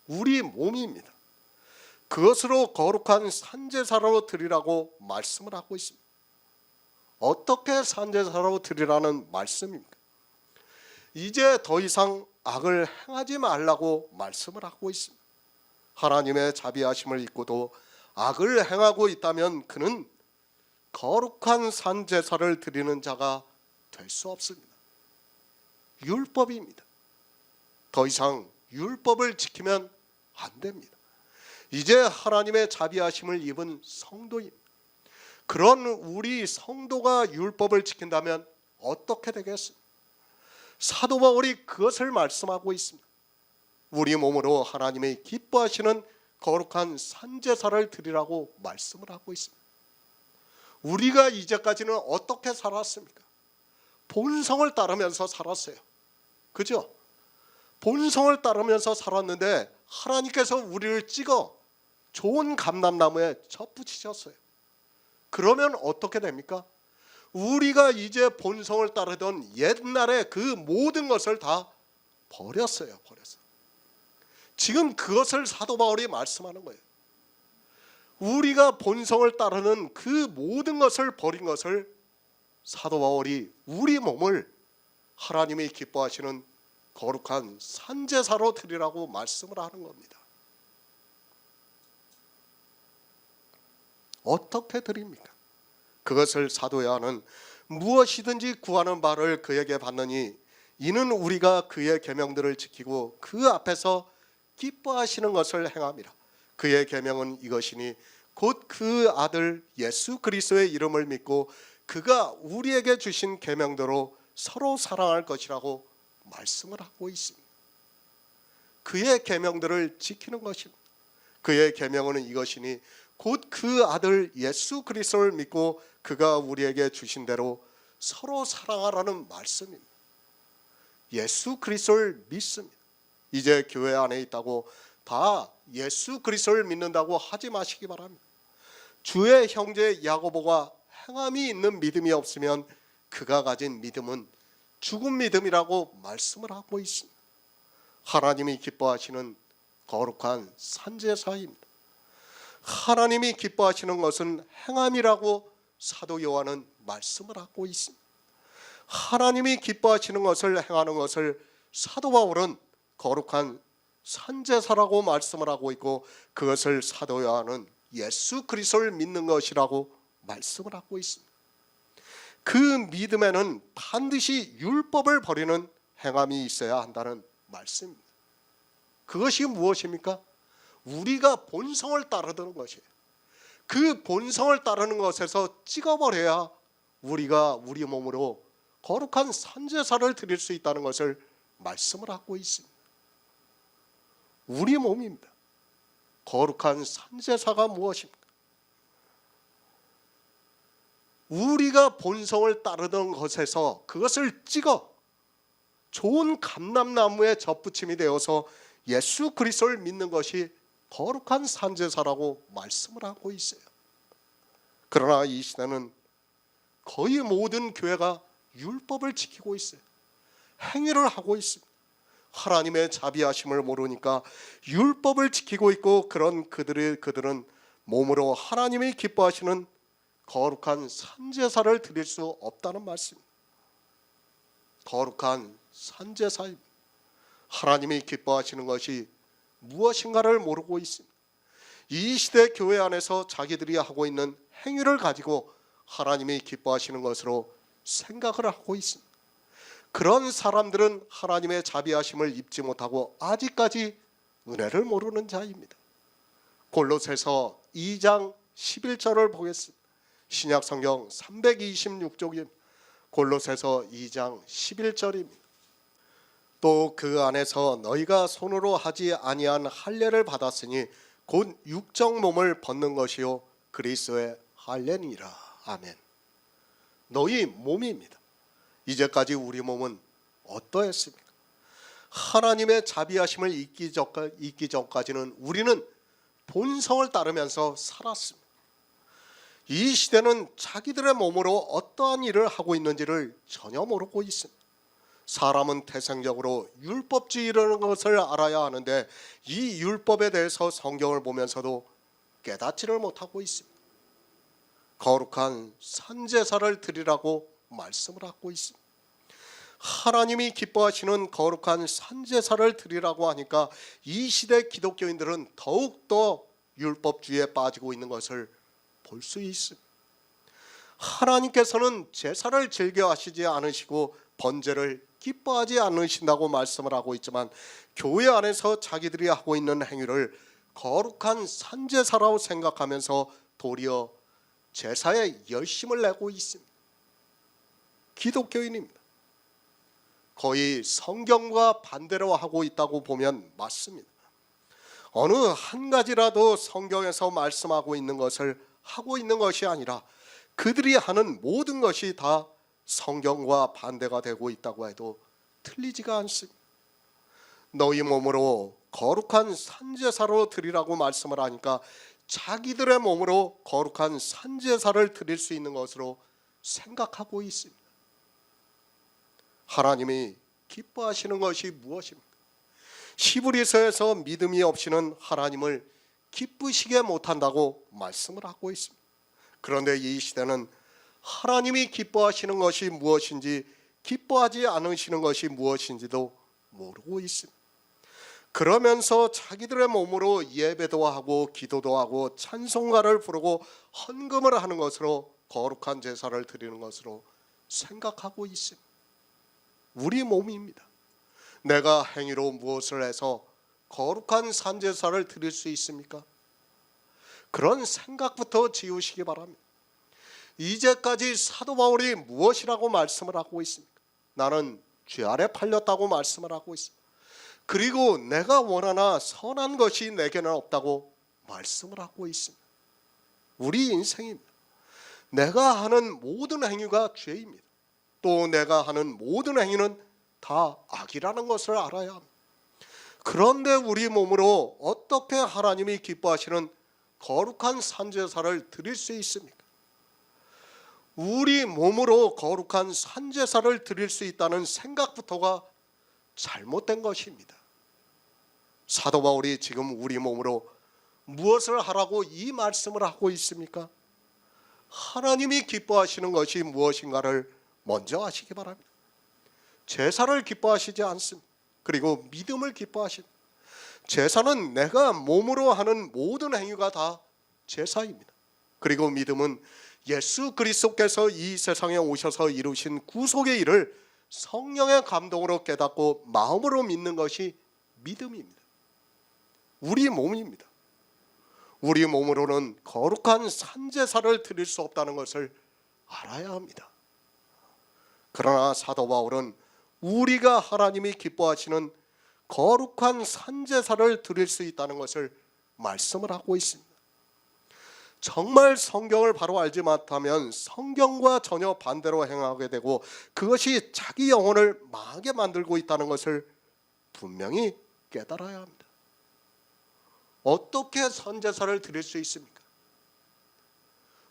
우리 몸입니다. 그것으로 거룩한 산제사로 드리라고 말씀을 하고 있습니다. 어떻게 산제사로 드리라는 말씀입니까? 이제 더 이상 악을 행하지 말라고 말씀을 하고 있습니다. 하나님의 자비하심을 입고도 악을 행하고 있다면 그는 거룩한 산제사를 드리는 자가 될 수 없습니다. 율법입니다. 더 이상 율법을 지키면 안 됩니다. 이제 하나님의 자비하심을 입은 성도입니다. 그런 우리 성도가 율법을 지킨다면 어떻게 되겠습니까? 사도 바울이 그것을 말씀하고 있습니다. 우리 몸으로 하나님이 기뻐하시는 거룩한 산제사를 드리라고 말씀을 하고 있습니다. 우리가 이제까지는 어떻게 살았습니까? 본성을 따르면서 살았어요. 그죠? 본성을 따르면서 살았는데 하나님께서 우리를 찍어 좋은 감람나무에 접붙이셨어요. 그러면 어떻게 됩니까? 우리가 이제 본성을 따르던 옛날의 그 모든 것을 다 버렸어요. 지금 그것을 사도 바울이 말씀하는 거예요. 우리가 본성을 따르는 그 모든 것을 버린 것을 사도 바울이 우리 몸을 하나님이 기뻐하시는 거룩한 산제사로 드리라고 말씀을 하는 겁니다. 어떻게 드립니까? 그것을 사도 요한은 무엇이든지 구하는 바를 그에게 받느니 이는 우리가 그의 계명들을 지키고 그 앞에서 기뻐하시는 것을 행함이라. 그의 계명은 이것이니 곧 그 아들 예수 그리스도의 이름을 믿고 그가 우리에게 주신 계명대로 서로 사랑할 것이라고 말씀을 하고 있습니다. 그의 계명들을 지키는 것입니다. 그의 계명은 이것이니 곧 그 아들 예수 그리스도를 믿고 그가 우리에게 주신 대로 서로 사랑하라는 말씀입니다. 예수 그리스도를 믿습니다. 이제 교회 안에 있다고 다 예수 그리스도를 믿는다고 하지 마시기 바랍니다. 주의 형제 야고보가 행함이 있는 믿음이 없으면 그가 가진 믿음은 죽은 믿음이라고 말씀을 하고 있습니다. 하나님이 기뻐하시는 거룩한 산제사입니다. 하나님이 기뻐하시는 것은 행함이라고 사도 요한은 말씀을 하고 있습니다. 하나님이 기뻐하시는 것을 행하는 것을 사도 바울은 거룩한 산제사라고 말씀을 하고 있고, 그것을 사도 요한은 예수 그리스도를 믿는 것이라고 말씀을 하고 있습니다. 그 믿음에는 반드시 율법을 버리는 행함이 있어야 한다는 말씀입니다. 그것이 무엇입니까? 우리가 본성을 따르는 것이에요. 그 본성을 따르는 것에서 찍어버려야 우리가 우리 몸으로 거룩한 산제사를 드릴 수 있다는 것을 말씀을 하고 있습니다. 우리 몸입니다. 거룩한 산제사가 무엇입니까? 우리가 본성을 따르던 것에서 그것을 찍어 좋은 감람나무에 접붙임이 되어서 예수 그리스도를 믿는 것이 거룩한 산제사라고 말씀을 하고 있어요. 그러나 이 시대는 거의 모든 교회가 율법을 지키고 있어요. 행위를 하고 있습니다. 하나님의 자비하심을 모르니까 율법을 지키고 있고, 그런 그들은 몸으로 하나님이 기뻐하시는 거룩한 산제사를 드릴 수 없다는 말씀입니다. 거룩한 산제사입니다. 하나님이 기뻐하시는 것이 무엇인가를 모르고 있습니다. 이 시대 교회 안에서 자기들이 하고 있는 행위를 가지고 하나님이 기뻐하시는 것으로 생각을 하고 있습니다. 그런 사람들은 하나님의 자비하심을 입지 못하고 아직까지 은혜를 모르는 자입니다. 골로새서 2장 11절을 보겠습니다. 신약성경 326쪽입니다. 골로새서 2장 11절입니다. 또 그 안에서 너희가 손으로 하지 아니한 할례를 받았으니 곧 육적 몸을 벗는 것이요 그리스도의 할례니라. 아멘. 너희 몸입니다. 이제까지 우리 몸은 어떠했습니까? 하나님의 자비하심을 잊기 전까지는 우리는 본성을 따르면서 살았습니다. 이 시대는 자기들의 몸으로 어떠한 일을 하고 있는지를 전혀 모르고 있습니다. 사람은 태생적으로 율법주의라는 것을 알아야 하는데 이 율법에 대해서 성경을 보면서도 깨닫지를 못하고 있습니다. 거룩한 산제사를 드리라고 말씀을 하고 있습니다. 하나님이 기뻐하시는 거룩한 산제사를 드리라고 하니까 이 시대 기독교인들은 더욱더 율법주의에 빠지고 있는 것을 볼 수 있습니다. 하나님께서는 제사를 즐겨 하시지 않으시고 번제를 기뻐하지 않으신다고 말씀을 하고 있지만, 교회 안에서 자기들이 하고 있는 행위를 거룩한 산제사라고 생각하면서 도리어 제사에 열심을 내고 있습니다. 기독교인입니다. 거의 성경과 반대로 하고 있다고 보면 맞습니다. 어느 한 가지라도 성경에서 말씀하고 있는 것을 하고 있는 것이 아니라 그들이 하는 모든 것이 다 성경과 반대가 되고 있다고 해도 틀리지가 않습니다. 너희 몸으로 거룩한 산제사로 드리라고 말씀을 하니까 자기들의 몸으로 거룩한 산제사를 드릴 수 있는 것으로 생각하고 있습니다. 하나님이 기뻐하시는 것이 무엇입니까? 히브리서에서 믿음이 없이는 하나님을 기쁘시게 못한다고 말씀을 하고 있습니다. 그런데 이 시대는 하나님이 기뻐하시는 것이 무엇인지, 기뻐하지 않으시는 것이 무엇인지도 모르고 있습니다. 그러면서 자기들의 몸으로 예배도 하고 기도도 하고 찬송가를 부르고 헌금을 하는 것으로 거룩한 제사를 드리는 것으로 생각하고 있습니다. 우리 몸입니다. 내가 행위로 무엇을 해서 거룩한 산제사를 드릴 수 있습니까? 그런 생각부터 지우시기 바랍니다. 이제까지 사도 바울이 무엇이라고 말씀을 하고 있습니까? 나는 죄 아래 팔렸다고 말씀을 하고 있습니다. 그리고 내가 원하나 선한 것이 내게는 없다고 말씀을 하고 있습니다. 우리 인생입니다. 내가 하는 모든 행위가 죄입니다. 또 내가 하는 모든 행위는 다 악이라는 것을 알아야 합니다. 그런데 우리 몸으로 어떻게 하나님이 기뻐하시는 거룩한 산제사를 드릴 수 있습니까? 우리 몸으로 거룩한 산제사를 드릴 수 있다는 생각부터가 잘못된 것입니다. 사도 바울이 지금 우리 몸으로 무엇을 하라고 이 말씀을 하고 있습니까? 하나님이 기뻐하시는 것이 무엇인가를 먼저 아시기 바랍니다. 제사를 기뻐하시지 않습니다. 그리고 믿음을 기뻐하십니다. 제사는 내가 몸으로 하는 모든 행위가 다 제사입니다. 그리고 믿음은 예수 그리스도께서 이 세상에 오셔서 이루신 구속의 일을 성령의 감동으로 깨닫고 마음으로 믿는 것이 믿음입니다. 우리 몸입니다. 우리 몸으로는 거룩한 산제사를 드릴 수 없다는 것을 알아야 합니다. 그러나 사도 바울은 우리가 하나님이 기뻐하시는 거룩한 산제사를 드릴 수 있다는 것을 말씀을 하고 있습니다. 정말 성경을 바로 알지 못하면 성경과 전혀 반대로 행하게 되고 그것이 자기 영혼을 망하게 만들고 있다는 것을 분명히 깨달아야 합니다. 어떻게 선제사를 드릴 수 있습니까?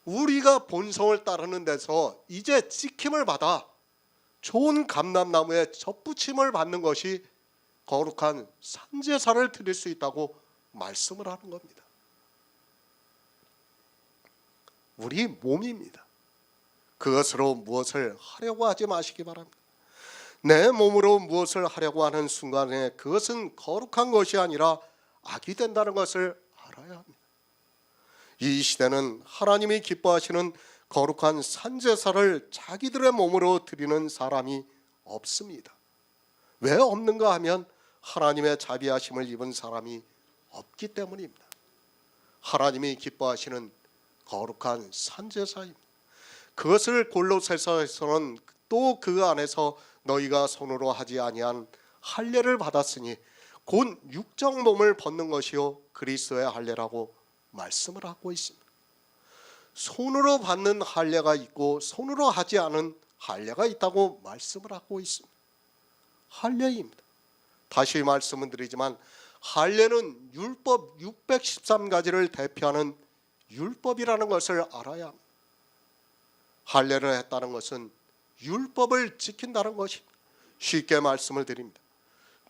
우리가 본성을 따르는 데서 이제 지킴을 받아 좋은 감람나무에 접붙임을 받는 것이 거룩한 산제사를 드릴 수 있다고 말씀을 하는 겁니다. 우리 몸입니다. 그것으로 무엇을 하려고 하지 마시기 바랍니다. 내 몸으로 무엇을 하려고 하는 순간에 그것은 거룩한 것이 아니라 악이 된다는 것을 알아야 합니다. 이 시대는 하나님이 기뻐하시는 거룩한 산제사를 자기들의 몸으로 드리는 사람이 없습니다. 왜 없는가 하면 하나님의 자비하심을 입은 사람이 없기 때문입니다. 하나님이 기뻐하시는 거룩한 산제사입니다. 그것을 골로새서에서는 또 그 안에서 너희가 손으로 하지 아니한 할례를 받았으니 곧 육적 몸을 벗는 것이요 그리스도의 할례라고 말씀을 하고 있습니다. 손으로 받는 할례가 있고 손으로 하지 않은 할례가 있다고 말씀을 하고 있습니다. 할례입니다. 다시 말씀을 드리지만 할례는 율법 613가지를 대표하는 율법이라는 것을 알아야 합니다. 할례를 했다는 것은 율법을 지킨다는 것입니다. 쉽게 말씀을 드립니다.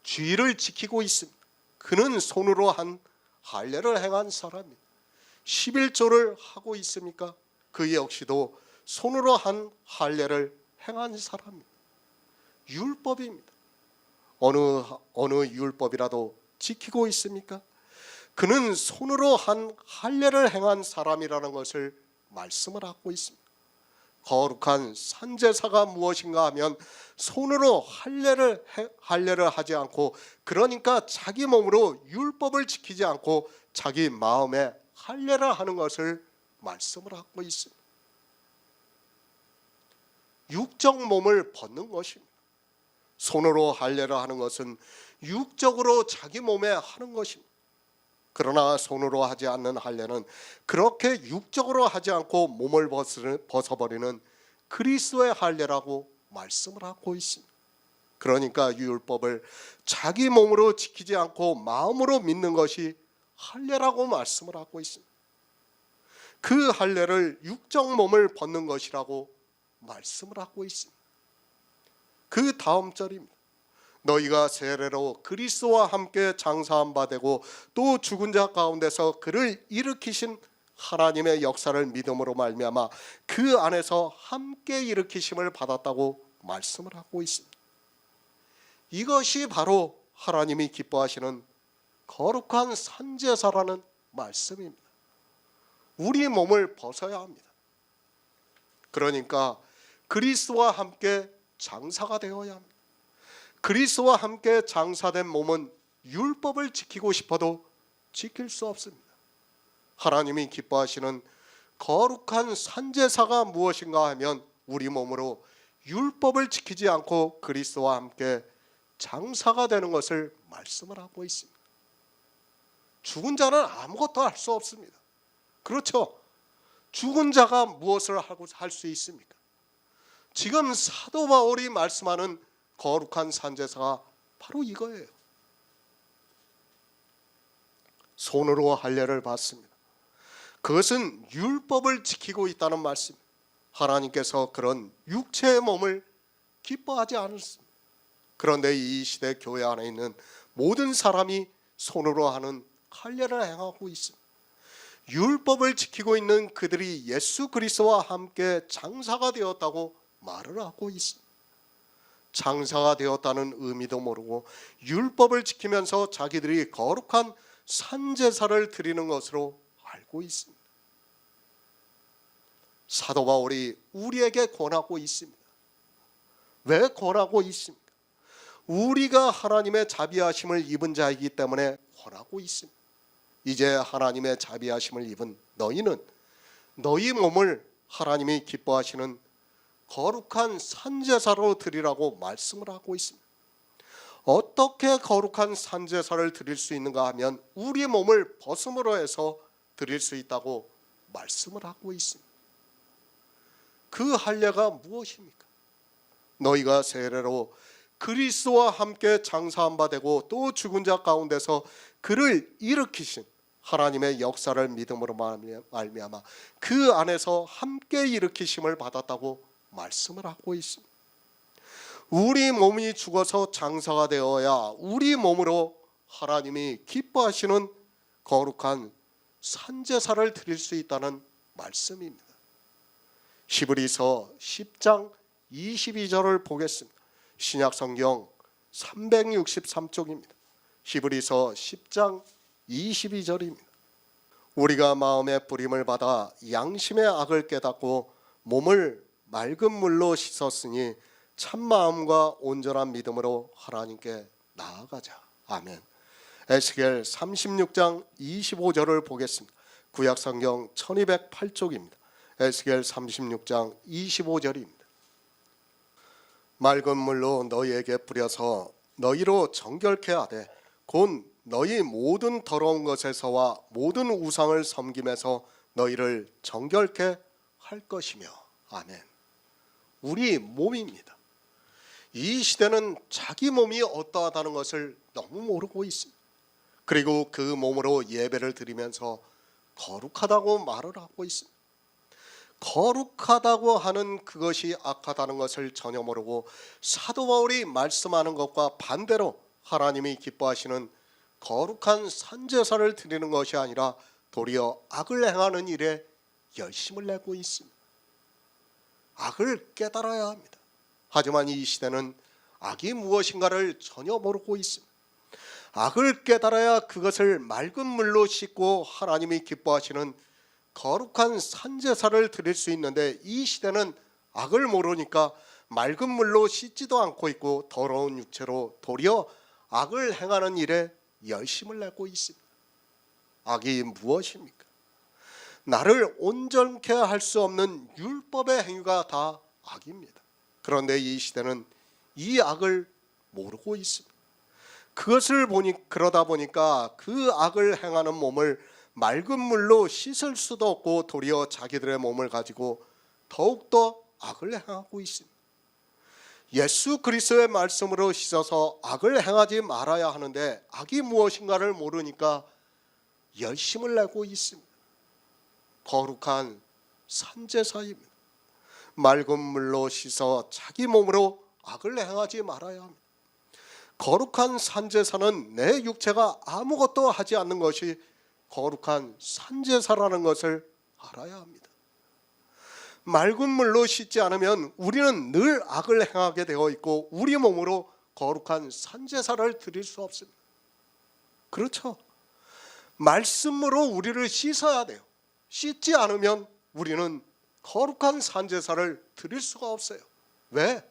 쥐를 지키고 있습니다. 그는 손으로 한 할례를 행한 사람입니다. 11조를 하고 있습니까? 그 역시도 손으로 한 할례를 행한 사람입니다. 율법입니다. 어느 율법이라도 지키고 있습니까? 그는 손으로 한 할례를 행한 사람이라는 것을 말씀을 하고 있습니다. 거룩한 산제사가 무엇인가 하면 손으로 할례를 하지 않고 그러니까 자기 몸으로 율법을 지키지 않고 자기 마음에 할례를 하는 것을 말씀을 하고 있습니다. 육적 몸을 벗는 것입니다. 손으로 할례를 하는 것은 육적으로 자기 몸에 하는 것입니다. 그러나 손으로 하지 않는 할례는 그렇게 육적으로 하지 않고 몸을 벗어버리는 그리스도의 할례라고 말씀을 하고 있습니다. 그러니까 율법을 자기 몸으로 지키지 않고 마음으로 믿는 것이 할례라고 말씀을 하고 있습니다. 그 할례를 육적 몸을 벗는 것이라고 말씀을 하고 있습니다. 그 다음 절입니다. 너희가 세례로 그리스도와 함께 장사한 바 되고 또 죽은 자 가운데서 그를 일으키신 하나님의 역사를 믿음으로 말미암아 그 안에서 함께 일으키심을 받았다고 말씀을 하고 있습니다. 이것이 바로 하나님이 기뻐하시는 거룩한 산제사라는 말씀입니다. 우리 몸을 벗어야 합니다. 그러니까 그리스도와 함께 장사가 되어야 합니다. 그리스도와 함께 장사된 몸은 율법을 지키고 싶어도 지킬 수 없습니다. 하나님이 기뻐하시는 거룩한 산제사가 무엇인가 하면 우리 몸으로 율법을 지키지 않고 그리스도와 함께 장사가 되는 것을 말씀을 하고 있습니다. 죽은 자는 아무것도 할 수 없습니다. 그렇죠? 죽은 자가 무엇을 할 수 있습니까? 지금 사도 바울이 말씀하는 거룩한 산제사가 바로 이거예요. 손으로 할례를 받습니다. 그것은 율법을 지키고 있다는 말씀. 하나님께서 그런 육체의 몸을 기뻐하지 않으십니다. 그런데 이 시대 교회 안에 있는 모든 사람이 손으로 하는 할례를 행하고 있습니다. 율법을 지키고 있는 그들이 예수 그리스도와 함께 장사가 되었다고 말을 하고 있습니다. 장사가 되었다는 의미도 모르고 율법을 지키면서 자기들이 거룩한 산제사를 드리는 것으로 알고 있습니다. 사도 바울이 우리에게 권하고 있습니다. 왜 권하고 있습니까? 우리가 하나님의 자비하심을 입은 자이기 때문에 권하고 있습니다. 이제 하나님의 자비하심을 입은 너희는 너희 몸을 하나님이 기뻐하시는 거룩한 산제사로 드리라고 말씀을 하고 있습니다. 어떻게 거룩한 산제사를 드릴 수 있는가 하면 우리 몸을 벗음으로 해서 드릴 수 있다고 말씀을 하고 있습니다. 그 할례가 무엇입니까? 너희가 세례로 그리스도와 함께 장사한 바 되고 또 죽은 자 가운데서 그를 일으키신 하나님의 역사를 믿음으로 말미암아 그 안에서 함께 일으키심을 받았다고 말씀을 하고 있습니다. 우리 몸이 죽어서 장사가 되어야 우리 몸으로 하나님이 기뻐하시는 거룩한 산제사를 드릴 수 있다는 말씀입니다. 히브리서 10장 22절을 보겠습니다. 신약성경 363쪽입니다. 히브리서 10장 22절입니다. 우리가 마음의 뿌림을 받아 양심의 악을 깨닫고 몸을 맑은 물로 씻었으니 참마음과 온전한 믿음으로 하나님께 나아가자. 아멘. 에스겔 36장 25절을 보겠습니다. 구약성경 1208쪽입니다. 에스겔 36장 25절입니다. 맑은 물로 너희에게 뿌려서 너희로 정결케 하되 곧 너희 모든 더러운 것에서와 모든 우상을 섬김에서 너희를 정결케 할 것이며. 아멘. 우리 몸입니다. 이 시대는 자기 몸이 어떠하다는 것을 너무 모르고 있습니다. 그리고 그 몸으로 예배를 드리면서 거룩하다고 말을 하고 있습니다. 거룩하다고 하는 그것이 악하다는 것을 전혀 모르고 사도 바울이 말씀하는 것과 반대로 하나님이 기뻐하시는 거룩한 산제사를 드리는 것이 아니라 도리어 악을 행하는 일에 열심을 내고 있습니다. 악을 깨달아야 합니다. 하지만 이 시대는 악이 무엇인가를 전혀 모르고 있습니다. 악을 깨달아야 그것을 맑은 물로 씻고 하나님이 기뻐하시는 거룩한 산제사를 드릴 수 있는데 이 시대는 악을 모르니까 맑은 물로 씻지도 않고 있고 더러운 육체로 도리어 악을 행하는 일에 열심을 내고 있습니다. 악이 무엇입니까? 나를 온전케 할 수 없는 율법의 행위가 다 악입니다. 그런데 이 시대는 이 악을 모르고 있습니다. 그것을 그러다 보니까 그 악을 행하는 몸을 맑은 물로 씻을 수도 없고 도리어 자기들의 몸을 가지고 더욱더 악을 행하고 있습니다. 예수 그리스도의 말씀으로 씻어서 악을 행하지 말아야 하는데 악이 무엇인가를 모르니까 열심을 내고 있습니다. 거룩한 산제사입니다. 맑은 물로 씻어 자기 몸으로 악을 행하지 말아야 합니다. 거룩한 산제사는 내 육체가 아무것도 하지 않는 것이 거룩한 산제사라는 것을 알아야 합니다. 맑은 물로 씻지 않으면 우리는 늘 악을 행하게 되어 있고 우리 몸으로 거룩한 산제사를 드릴 수 없습니다. 그렇죠. 말씀으로 우리를 씻어야 돼요. 씻지 않으면 우리는 거룩한 산제사를 드릴 수가 없어요. 왜?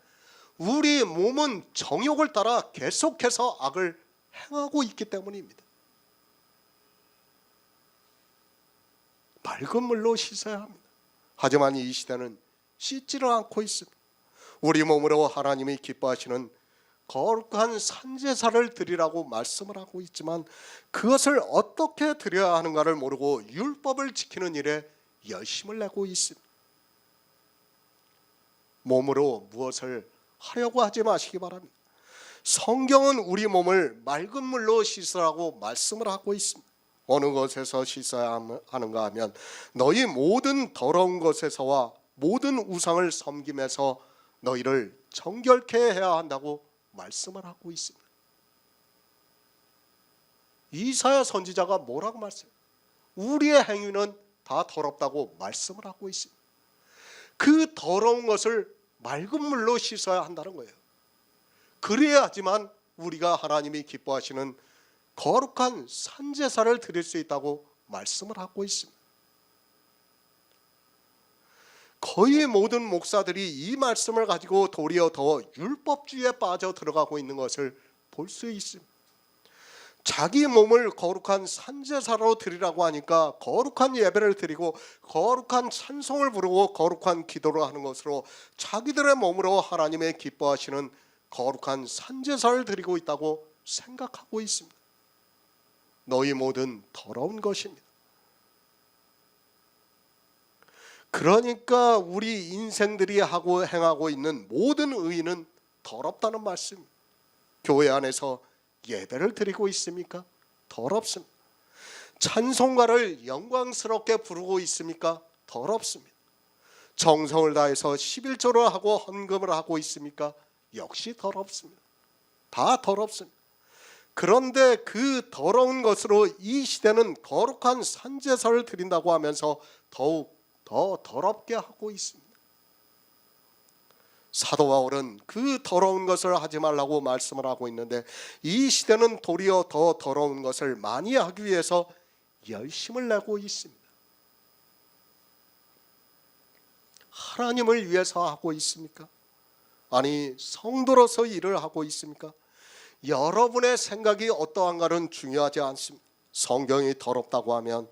우리 몸은 정욕을 따라 계속해서 악을 행하고 있기 때문입니다. 맑은 물로 씻어야 합니다. 하지만 이 시대는 씻지를 않고 있습니다. 우리 몸으로 하나님이 기뻐하시는 거룩한 산제사를 드리라고 말씀을 하고 있지만 그것을 어떻게 드려야 하는가를 모르고 율법을 지키는 일에 열심을 내고 있습니다. 몸으로 무엇을 하려고 하지 마시기 바랍니다. 성경은 우리 몸을 맑은 물로 씻으라고 말씀을 하고 있습니다. 어느 것에서 씻어야 하는가 하면 너희 모든 더러운 것에서와 모든 우상을 섬김에서 너희를 정결케 해야 한다고 말씀을 하고 있습니다. 이사야 선지자가 뭐라고 말씀해요? 우리의 행위는 다 더럽다고 말씀을 하고 있습니다. 그 더러운 것을 맑은 물로 씻어야 한다는 거예요. 그래야지만 우리가 하나님이 기뻐하시는 거룩한 산제사를 드릴 수 있다고 말씀을 하고 있습니다. 거의 모든 목사들이 이 말씀을 가지고 도리어 더 율법주의에 빠져 들어가고 있는 것을 볼 수 있습니다. 자기 몸을 거룩한 산제사로 드리라고 하니까 거룩한 예배를 드리고 거룩한 찬송을 부르고 거룩한 기도를 하는 것으로 자기들의 몸으로 하나님의 기뻐하시는 거룩한 산제사를 드리고 있다고 생각하고 있습니다. 너희 모든 더러운 것입니다. 그러니까 우리 인생들이 하고 행하고 있는 모든 의는 더럽다는 말씀. 교회 안에서 예배를 드리고 있습니까? 더럽습니다. 찬송가를 영광스럽게 부르고 있습니까? 더럽습니다. 정성을 다해서 11조를 하고 헌금을 하고 있습니까? 역시 더럽습니다. 다 더럽습니다. 그런데 그 더러운 것으로 이 시대는 거룩한 산제사를 드린다고 하면서 더욱 더 더럽게 하고 있습니다. 사도 바울은 그 더러운 것을 하지 말라고 말씀을 하고 있는데 이 시대는 도리어 더 더러운 것을 많이 하기 위해서 열심을 내고 있습니다. 하나님을 위해서 하고 있습니까? 아니 성도로서 일을 하고 있습니까? 여러분의 생각이 어떠한가는 중요하지 않습니다. 성경이 더럽다고 하면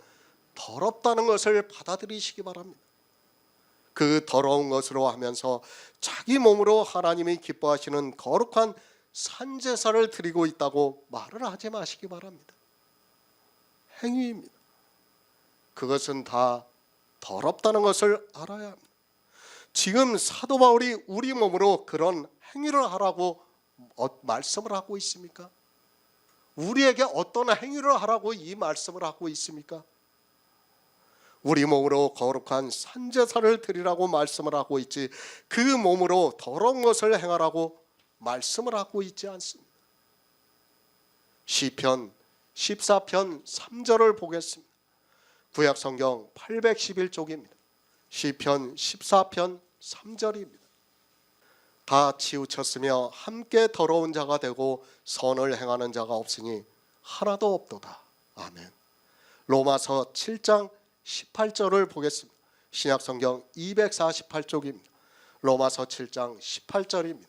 더럽다는 것을 받아들이시기 바랍니다. 그 더러운 것으로 하면서 자기 몸으로 하나님이 기뻐하시는 거룩한 산제사를 드리고 있다고 말을 하지 마시기 바랍니다. 행위입니다. 그것은 다 더럽다는 것을 알아야 합니다. 지금 사도 바울이 우리 몸으로 그런 행위를 하라고 말씀을 하고 있습니까? 우리에게 어떤 행위를 하라고 이 말씀을 하고 있습니까? 우리 몸으로 거룩한 산제사를 드리라고 말씀을 하고 있지 그 몸으로 더러운 것을 행하라고 말씀을 하고 있지 않습니다. 시편 14편 3절을 보겠습니다. 구약성경 811쪽입니다. 시편 14편 3절입니다. 다 치우쳤으며 함께 더러운 자가 되고 선을 행하는 자가 없으니 하나도 없도다. 아멘. 로마서 7장 18절을 보겠습니다. 신약성경 248쪽입니다. 로마서 7장 18절입니다.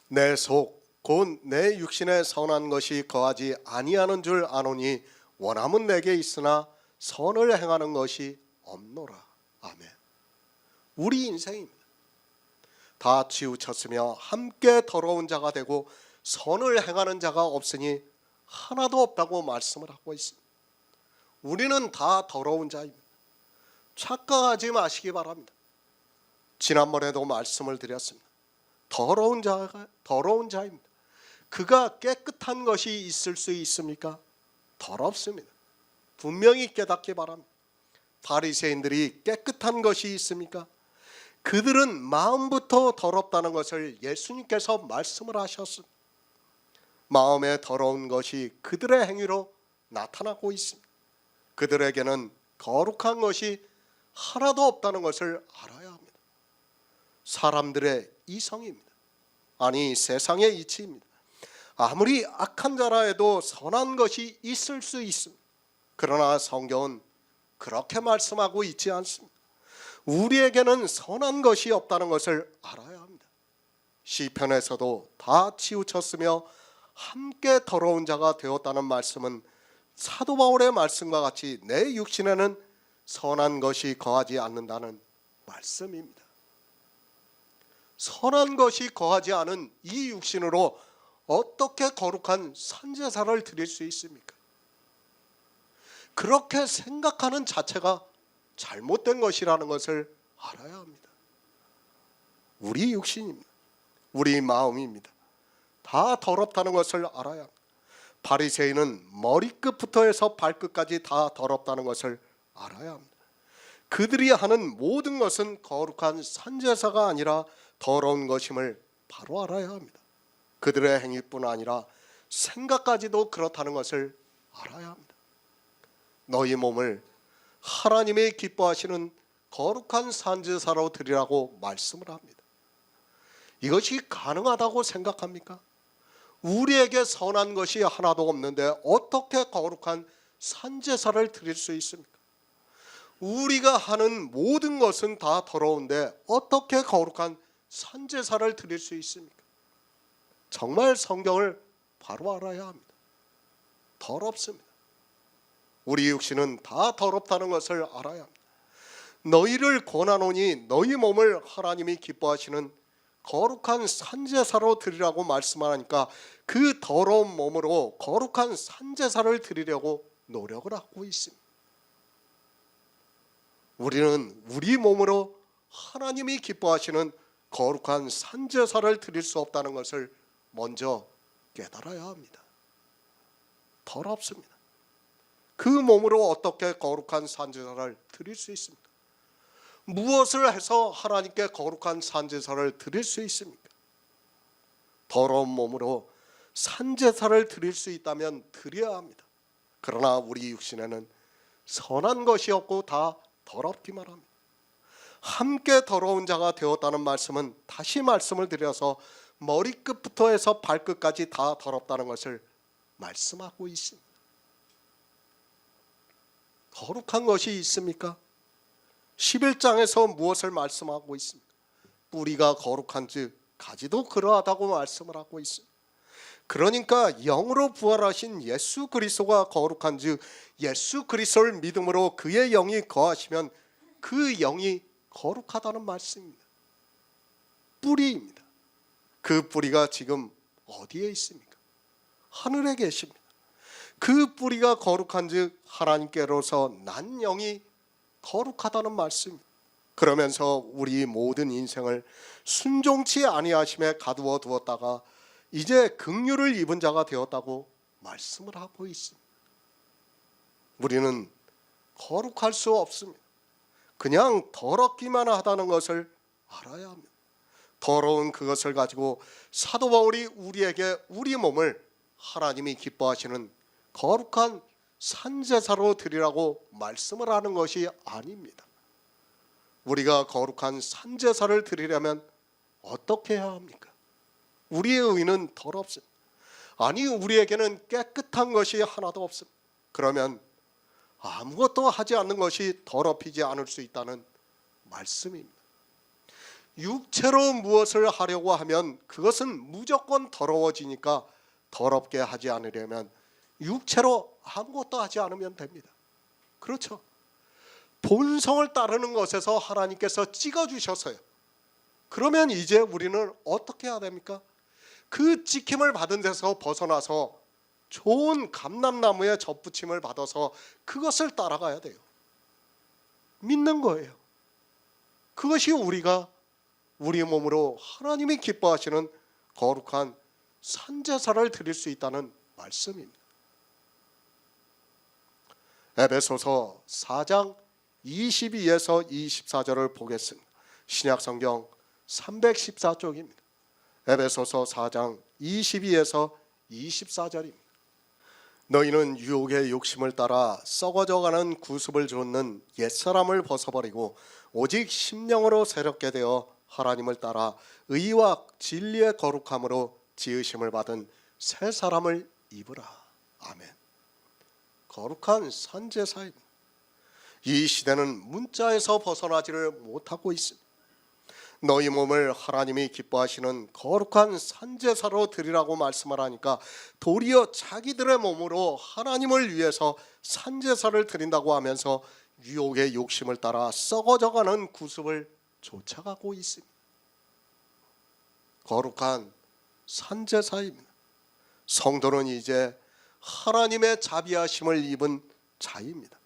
내 속 곧 내 육신에 선한 것이 거하지 아니하는 줄 아노니 원함은 내게 있으나 선을 행하는 것이 없노라. 아멘. 우리 인생입니다. 다 치우쳤으며 함께 더러운 자가 되고 선을 행하는 자가 없으니 하나도 없다고 말씀을 하고 있습니다. 우리는 다 더러운 자입니다. 착각하지 마시기 바랍니다. 지난번에도 말씀을 드렸습니다. 더러운 자가 더러운 자입니다. 그가 깨끗한 것이 있을 수 있습니까? 더럽습니다. 분명히 깨닫기 바랍니다. 바리새인들이 깨끗한 것이 있습니까? 그들은 마음부터 더럽다는 것을 예수님께서 말씀을 하셨습니다. 마음에 더러운 것이 그들의 행위로 나타나고 있습니다. 그들에게는 거룩한 것이 하나도 없다는 것을 알아야 합니다. 사람들의 이성입니다. 아니 세상의 이치입니다. 아무리 악한 자라 해도 선한 것이 있을 수 있습니다. 그러나 성경은 그렇게 말씀하고 있지 않습니다. 우리에게는 선한 것이 없다는 것을 알아야 합니다. 시편에서도 다 치우쳤으며 함께 더러운 자가 되었다는 말씀은 사도 바울의 말씀과 같이 내 육신에는 선한 것이 거하지 않는다는 말씀입니다. 선한 것이 거하지 않은 이 육신으로 어떻게 거룩한 산제사를 드릴 수 있습니까? 그렇게 생각하는 자체가 잘못된 것이라는 것을 알아야 합니다. 우리 육신입니다. 우리 마음입니다. 다 더럽다는 것을 알아야 합니다. 바리새인은 머리끝부터 해서 발끝까지 다 더럽다는 것을 알아야 합니다. 그들이 하는 모든 것은 거룩한 산제사가 아니라 더러운 것임을 바로 알아야 합니다. 그들의 행위뿐 아니라 생각까지도 그렇다는 것을 알아야 합니다. 너희 몸을 하나님이 기뻐하시는 거룩한 산제사로 드리라고 말씀을 합니다. 이것이 가능하다고 생각합니까? 우리에게 선한 것이 하나도 없는데 어떻게 거룩한 산제사를 드릴 수 있습니까? 우리가 하는 모든 것은 다 더러운데 어떻게 거룩한 산제사를 드릴 수 있습니까? 정말 성경을 바로 알아야 합니다. 더럽습니다. 우리 육신은 다 더럽다는 것을 알아야 합니다. 너희를 권하노니 너희 몸을 하나님이 기뻐하시는 거룩한 산제사로 드리라고 말씀하니까 그 더러운 몸으로 거룩한 산제사를 드리려고 노력을 하고 있습니다. 우리는 우리 몸으로 하나님이 기뻐하시는 거룩한 산제사를 드릴 수 없다는 것을 먼저 깨달아야 합니다. 더럽습니다. 그 몸으로 어떻게 거룩한 산제사를 드릴 수 있습니까? 무엇을 해서 하나님께 거룩한 산제사를 드릴 수 있습니까? 더러운 몸으로 산제사를 드릴 수 있다면 드려야 합니다. 그러나 우리 육신에는 선한 것이 없고 다 더럽기만 합니다. 함께 더러운 자가 되었다는 말씀은 다시 말씀을 드려서 머리끝부터 해서 발끝까지 다 더럽다는 것을 말씀하고 있습니다. 거룩한 것이 있습니까? 11장에서 무엇을 말씀하고 있습니까? 뿌리가 거룩한즉 가지도 그러하다고 말씀을 하고 있습니다. 그러니까 영으로 부활하신 예수 그리스도가 거룩한즉 예수 그리스도를 믿음으로 그의 영이 거하시면 그 영이 거룩하다는 말씀입니다. 뿌리입니다. 그 뿌리가 지금 어디에 있습니까? 하늘에 계십니다. 그 뿌리가 거룩한즉 하나님께로서 난 영이 거룩하다는 말씀입니다. 그러면서 우리 모든 인생을 순종치 아니하심에 가두어 두었다가 이제 긍휼을 입은 자가 되었다고 말씀을 하고 있습니다. 우리는 거룩할 수 없습니다. 그냥 더럽기만 하다는 것을 알아야 합니다. 더러운 그것을 가지고 사도 바울이 우리에게 우리 몸을 하나님이 기뻐하시는 거룩한 산제사로 드리라고 말씀을 하는 것이 아닙니다. 우리가 거룩한 산제사를 드리려면 어떻게 해야 합니까? 우리의 의는 더럽습니다. 아니 우리에게는 깨끗한 것이 하나도 없습니다. 그러면 아무것도 하지 않는 것이 더럽히지 않을 수 있다는 말씀입니다. 육체로 무엇을 하려고 하면 그것은 무조건 더러워지니까 더럽게 하지 않으려면 육체로 아무것도 하지 않으면 됩니다. 그렇죠? 본성을 따르는 것에서 하나님께서 찍어주셔서요. 그러면 이제 우리는 어떻게 해야 됩니까? 그 찍힘을 받은 데서 벗어나서 좋은 감람나무에 접붙임을 받아서 그것을 따라가야 돼요. 믿는 거예요. 그것이 우리가 우리 몸으로 하나님이 기뻐하시는 거룩한 산제사를 드릴 수 있다는 말씀입니다. 에베소서 4장 22에서 24절을 보겠습니다. 신약성경 314쪽입니다. 에베소서 4장 22에서 24절입니다. 너희는 유혹의 욕심을 따라 썩어져가는 구습을 좇는 옛사람을 벗어버리고 오직 심령으로 새롭게 되어 하나님을 따라 의와 진리의 거룩함으로 지으심을 받은 새 사람을 입으라. 아멘. 거룩한 산제사입니다. 이 시대는 문자에서 벗어나지를 못하고 있습니다. 너희 몸을 하나님이 기뻐하시는 거룩한 산제사로 드리라고 말씀을 하니까 도리어 자기들의 몸으로 하나님을 위해서 산제사를 드린다고 하면서 유혹의 욕심을 따라 썩어져가는 구습을 쫓아가고 있습니다. 거룩한 산제사입니다. 성도는 이제 하나님의 자비하심을 입은 자입니다.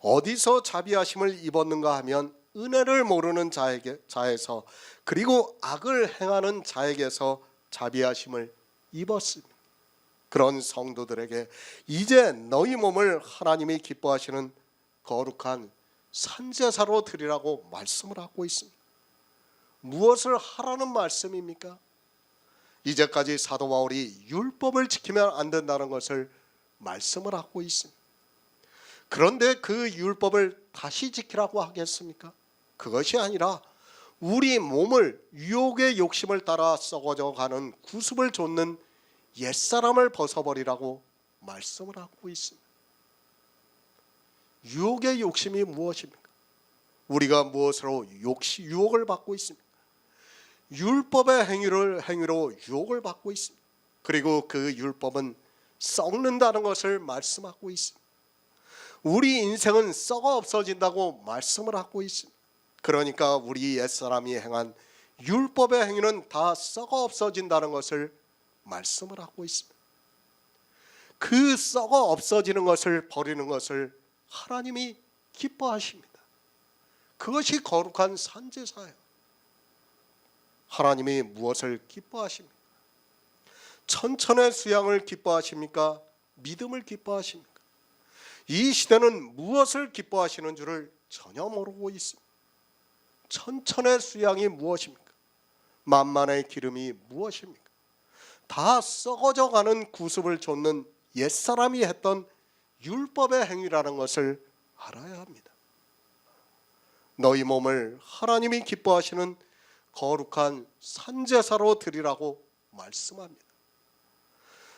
어디서 자비하심을 입었는가 하면 은혜를 모르는 자에서 그리고 악을 행하는 자에게서 자비하심을 입었습니다. 그런 성도들에게 이제 너희 몸을 하나님이 기뻐하시는 거룩한 산제사로 드리라고 말씀을 하고 있습니다. 무엇을 하라는 말씀입니까? 이제까지 사도 바울이 율법을 지키면 안 된다는 것을 말씀을 하고 있습니다. 그런데 그 율법을 다시 지키라고 하겠습니까? 그것이 아니라 우리 몸을 유혹의 욕심을 따라 썩어져 가는 구습을 좇는 옛사람을 벗어버리라고 말씀을 하고 있습니다. 유혹의 욕심이 무엇입니까? 우리가 무엇으로 유혹을 받고 있습니까? 율법의 행위로 유혹을 받고 있습니다. 그리고 그 율법은 썩는다는 것을 말씀하고 있습니다. 우리 인생은 썩어 없어진다고 말씀을 하고 있습니다. 그러니까 우리 옛사람이 행한 율법의 행위는 다 썩어 없어진다는 것을 말씀을 하고 있습니다. 그 썩어 없어지는 것을 버리는 것을 하나님이 기뻐하십니다. 그것이 거룩한 산제사예요. 하나님이 무엇을 기뻐하십니까? 천천의 수양을 기뻐하십니까? 믿음을 기뻐하십니까? 이 시대는 무엇을 기뻐하시는 줄을 전혀 모르고 있습니다. 천천의 수양이 무엇입니까? 만만의 기름이 무엇입니까? 다 썩어져 가는 구습을 좇는 옛사람이 했던 율법의 행위라는 것을 알아야 합니다. 너희 몸을 하나님이 기뻐하시는 거룩한 산제사로 드리라고 말씀합니다.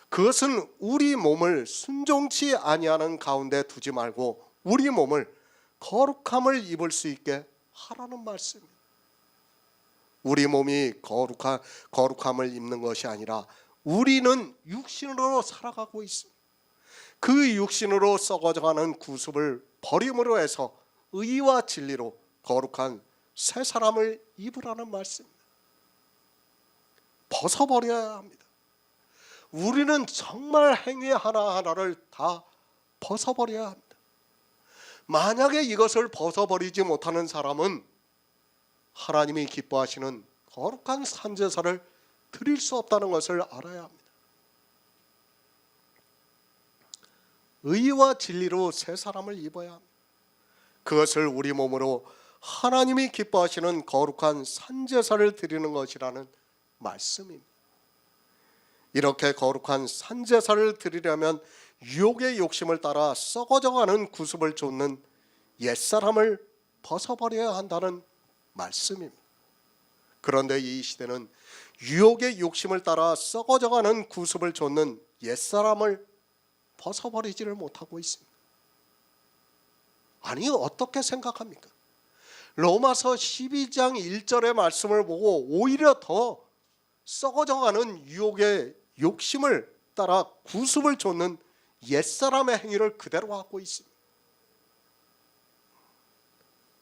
그것은 우리 몸을 순종치 아니하는 가운데 두지 말고 우리 몸을 거룩함을 입을 수 있게 하라는 말씀입니다. 우리 몸이 거룩함을 입는 것이 아니라 우리는 육신으로 살아가고 있습니다. 그 육신으로 썩어져가는 구습을 버림으로 해서 의와 진리로 거룩한 새 사람을 입으라는 말씀입니다. 벗어버려야 합니다. 우리는 정말 행위 하나하나를 다 벗어버려야 합니다. 만약에 이것을 벗어버리지 못하는 사람은 하나님이 기뻐하시는 거룩한 산제사를 드릴 수 없다는 것을 알아야 합니다. 의와 진리로 새 사람을 입어야 합니다. 그것을 우리 몸으로 하나님이 기뻐하시는 거룩한 산제사를 드리는 것이라는 말씀입니다. 이렇게 거룩한 산제사를 드리려면 유혹의 욕심을 따라 썩어져가는 구습을 좇는 옛사람을 벗어버려야 한다는 말씀입니다. 그런데 이 시대는 유혹의 욕심을 따라 썩어져가는 구습을 좇는 옛사람을 벗어버리지를 못하고 있습니다. 아니, 어떻게 생각합니까? 로마서 12장 1절의 말씀을 보고 오히려 더 썩어져가는 유혹의 욕심을 따라 구습을 좇는 옛사람의 행위를 그대로 하고 있습니다.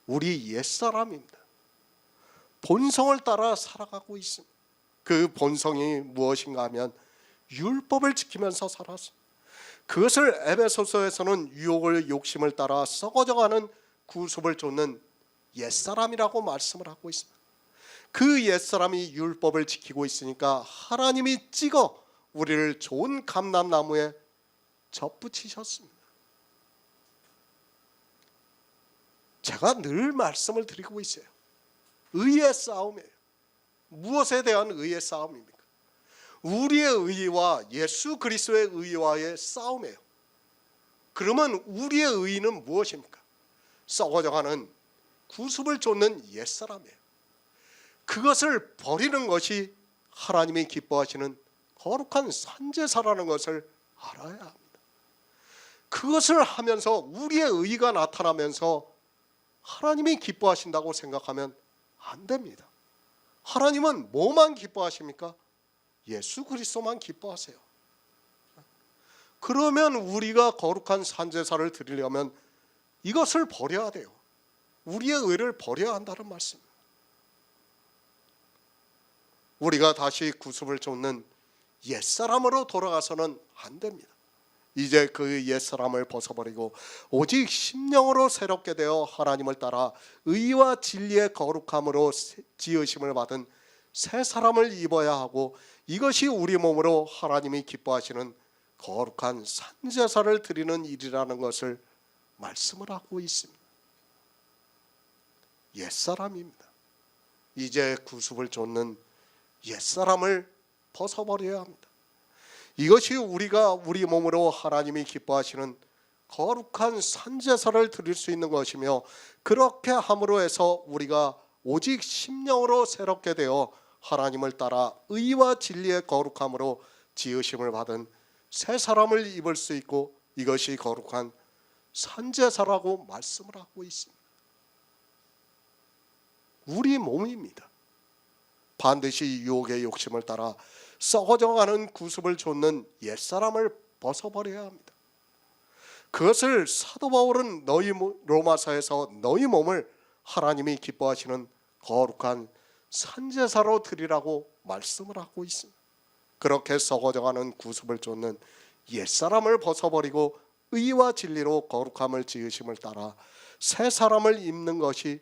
우리 옛사람입니다. 본성을 따라 살아가고 있습니다. 그 본성이 무엇인가 하면 율법을 지키면서 살았습니다. 그것을 에베소서에서는 유혹을 욕심을 따라 썩어져가는 구습을 좇는 옛사람이라고 말씀을 하고 있습니다. 그 옛사람이 율법을 지키고 있으니까 하나님이 찍어 우리를 좋은 감람나무에 접붙이셨습니다. 제가 늘 말씀을 드리고 있어요. 의의 싸움이에요. 무엇에 대한 의의 싸움입니까? 우리의 의와 예수 그리스도의 의와의 싸움이에요. 그러면 우리의 의는 무엇입니까? 썩어져가는 구습을 좇는 옛사람이에요. 그것을 버리는 것이 하나님이 기뻐하시는 거룩한 산제사라는 것을 알아야 합니다. 그것을 하면서 우리의 의가 나타나면서 하나님이 기뻐하신다고 생각하면 안 됩니다. 하나님은 뭐만 기뻐하십니까? 예수 그리스도만 기뻐하세요. 그러면 우리가 거룩한 산제사를 드리려면 이것을 버려야 돼요. 우리의 의를 버려야 한다는 말씀입니다. 우리가 다시 구습을 쫓는 옛사람으로 돌아가서는 안 됩니다. 이제 그 옛사람을 벗어버리고 오직 심령으로 새롭게 되어 하나님을 따라 의와 진리의 거룩함으로 지으심을 받은 새 사람을 입어야 하고, 이것이 우리 몸으로 하나님이 기뻐하시는 거룩한 산제사를 드리는 일이라는 것을 말씀을 하고 있습니다. 옛사람입니다. 이제 구습을 쫓는 옛사람을 벗어버려야 합니다. 이것이 우리가 우리 몸으로 하나님이 기뻐하시는 거룩한 산제사를 드릴 수 있는 것이며, 그렇게 함으로 해서 우리가 오직 심령으로 새롭게 되어 하나님을 따라 의와 진리의 거룩함으로 지으심을 받은 새 사람을 입을 수 있고, 이것이 거룩한 산제사라고 말씀을 하고 있습니다. 우리 몸입니다. 반드시 유혹의 욕심을 따라 썩어져가는 구습을 좇는 옛사람을 벗어버려야 합니다. 그것을 사도 바울은 로마서에서 너희 몸을 하나님이 기뻐하시는 거룩한 산제사로 드리라고 말씀을 하고 있습니다. 그렇게 썩어져가는 구습을 좇는 옛사람을 벗어버리고 의와 진리로 거룩함을 지으심을 따라 새 사람을 입는 것이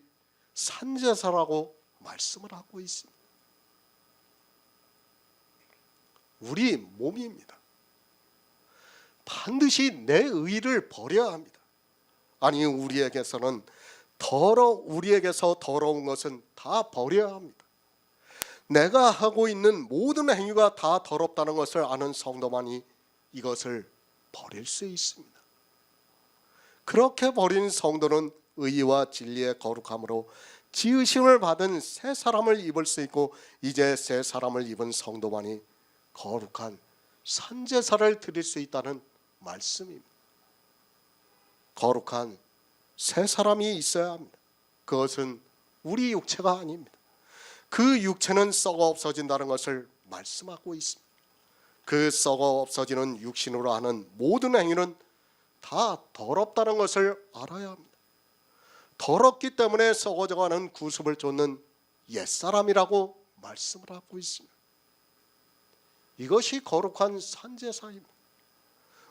산제사라고 말씀을 하고 있습니다. 우리 몸입니다. 반드시 내 의를 버려야 합니다. 아니, 우리에게서 더러운 것은 다 버려야 합니다. 내가 하고 있는 모든 행위가 다 더럽다는 것을 아는 성도만이 이것을 버릴 수 있습니다. 그렇게 버린 성도는 의와 진리의 거룩함으로 지으심을 받은 새 사람을 입을 수 있고, 이제 새 사람을 입은 성도만이 거룩한 산제사를 드릴 수 있다는 말씀입니다. 거룩한 새 사람이 있어야 합니다. 그것은 우리 육체가 아닙니다. 그 육체는 썩어 없어진다는 것을 말씀하고 있습니다. 그 썩어 없어지는 육신으로 하는 모든 행위는 다 더럽다는 것을 알아야 합니다. 더럽기 때문에 썩어져가는 구습을 쫓는 옛사람이라고 말씀을 하고 있습니다. 이것이 거룩한 산제사입니다.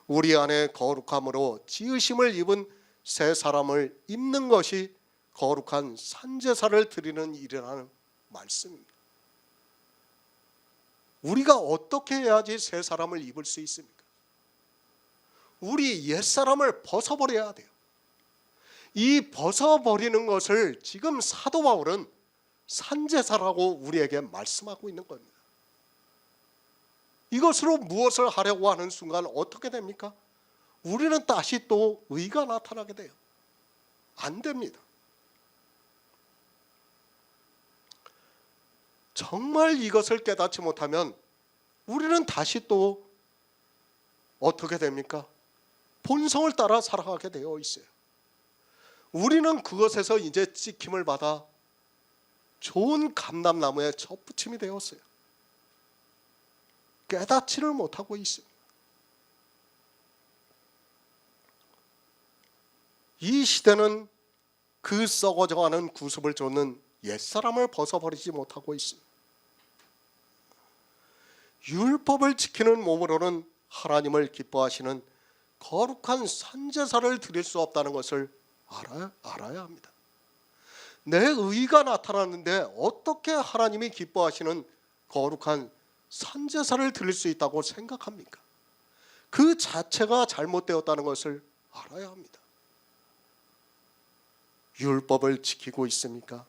우리 안에 거룩함으로 지으심을 입은 새 사람을 입는 것이 거룩한 산제사를 드리는 일이라는 말씀입니다. 우리가 어떻게 해야지 새 사람을 입을 수 있습니까? 우리 옛사람을 벗어버려야 돼요. 이 벗어버리는 것을 지금 사도 바울은 산제사라고 우리에게 말씀하고 있는 겁니다. 이것으로 무엇을 하려고 하는 순간 어떻게 됩니까? 우리는 다시 또 의가 나타나게 돼요. 안 됩니다. 정말 이것을 깨닫지 못하면 우리는 다시 또 어떻게 됩니까? 본성을 따라 살아가게 되어 있어요. 우리는 그것에서 이제 찍힘을 받아 좋은 감람나무에 접붙임이 되었어요. 깨닫지를 못하고 있습니다. 이 시대는 그 썩어져가는 구습을 쫓는 옛사람을 벗어버리지 못하고 있습니다. 율법을 지키는 몸으로는 하나님을 기뻐하시는 거룩한 산제사를 드릴 수 없다는 것을 알아야 합니다. 내 의가 나타났는데 어떻게 하나님이 기뻐하시는 거룩한 산제사를 드릴 수 있다고 생각합니까? 그 자체가 잘못되었다는 것을 알아야 합니다. 율법을 지키고 있습니까?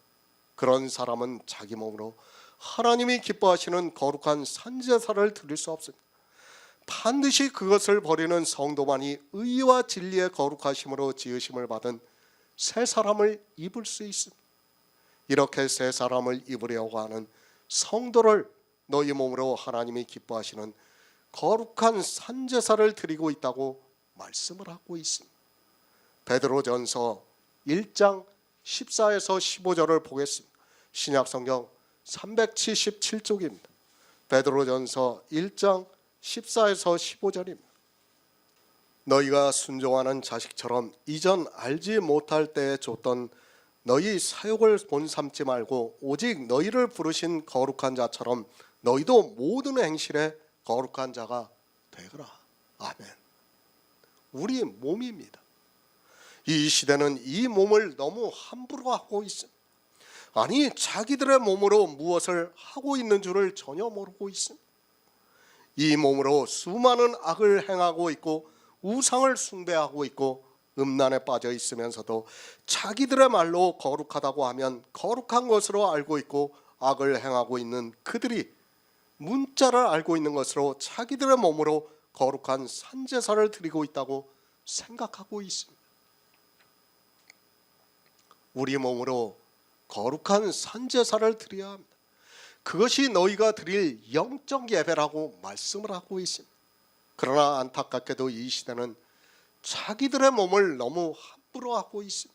그런 사람은 자기 몸으로 하나님이 기뻐하시는 거룩한 산제사를 드릴 수 없습니다. 반드시 그것을 버리는 성도만이 의와 진리의 거룩하심으로 지으심을 받은 새 사람을 입을 수 있습니다. 이렇게 새 사람을 입으려고 하는 성도를 너희 몸으로 하나님이 기뻐하시는 거룩한 산제사를 드리고 있다고 말씀을 하고 있습니다. 베드로전서 1장 14에서 15절을 보겠습니다. 신약성경 377쪽입니다. 베드로전서 1장 14에서 15절입니다. 너희가 순종하는 자식처럼 이전 알지 못할 때에 줬던 너희 사욕을 본삼지 말고 오직 너희를 부르신 거룩한 자처럼 너희도 모든 행실에 거룩한 자가 되거라. 아멘. 우리 몸입니다. 이 시대는 이 몸을 너무 함부로 하고 있습니다. 아니, 자기들의 몸으로 무엇을 하고 있는 줄을 전혀 모르고 있습니다. 이 몸으로 수많은 악을 행하고 있고 우상을 숭배하고 있고 음란에 빠져 있으면서도 자기들의 말로 거룩하다고 하면 거룩한 것으로 알고 있고 악을 행하고 있는 그들이 문자를 알고 있는 것으로 자기들의 몸으로 거룩한 산제사를 드리고 있다고 생각하고 있습니다. 우리 몸으로 거룩한 산제사를 드려야 합니다. 그것이 너희가 드릴 영적 예배라고 말씀을 하고 있습니다. 그러나 안타깝게도 이 시대는 자기들의 몸을 너무 함부로 하고 있습니다.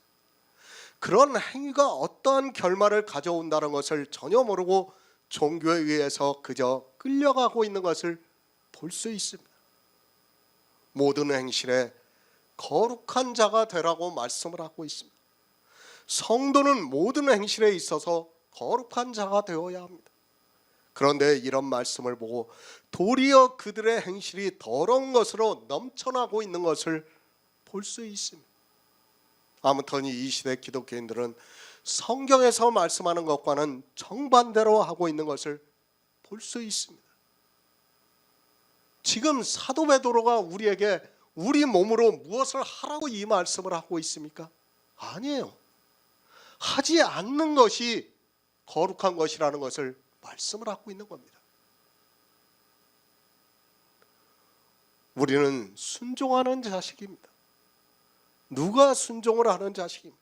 그런 행위가 어떠한 결말을 가져온다는 것을 전혀 모르고 종교에 의해서 그저 끌려가고 있는 것을 볼 수 있습니다. 모든 행실에 거룩한 자가 되라고 말씀을 하고 있습니다. 성도는 모든 행실에 있어서 거룩한 자가 되어야 합니다. 그런데 이런 말씀을 보고 도리어 그들의 행실이 더러운 것으로 넘쳐나고 있는 것을 볼 수 있습니다. 아무튼 이 시대 기독교인들은 성경에서 말씀하는 것과는 정반대로 하고 있는 것을 볼 수 있습니다. 지금 사도 베드로가 우리에게 우리 몸으로 무엇을 하라고 이 말씀을 하고 있습니까? 아니에요. 하지 않는 것이 거룩한 것이라는 것을 말씀을 하고 있는 겁니다. 우리는 순종하는 자식입니다. 누가 순종을 하는 자식입니까?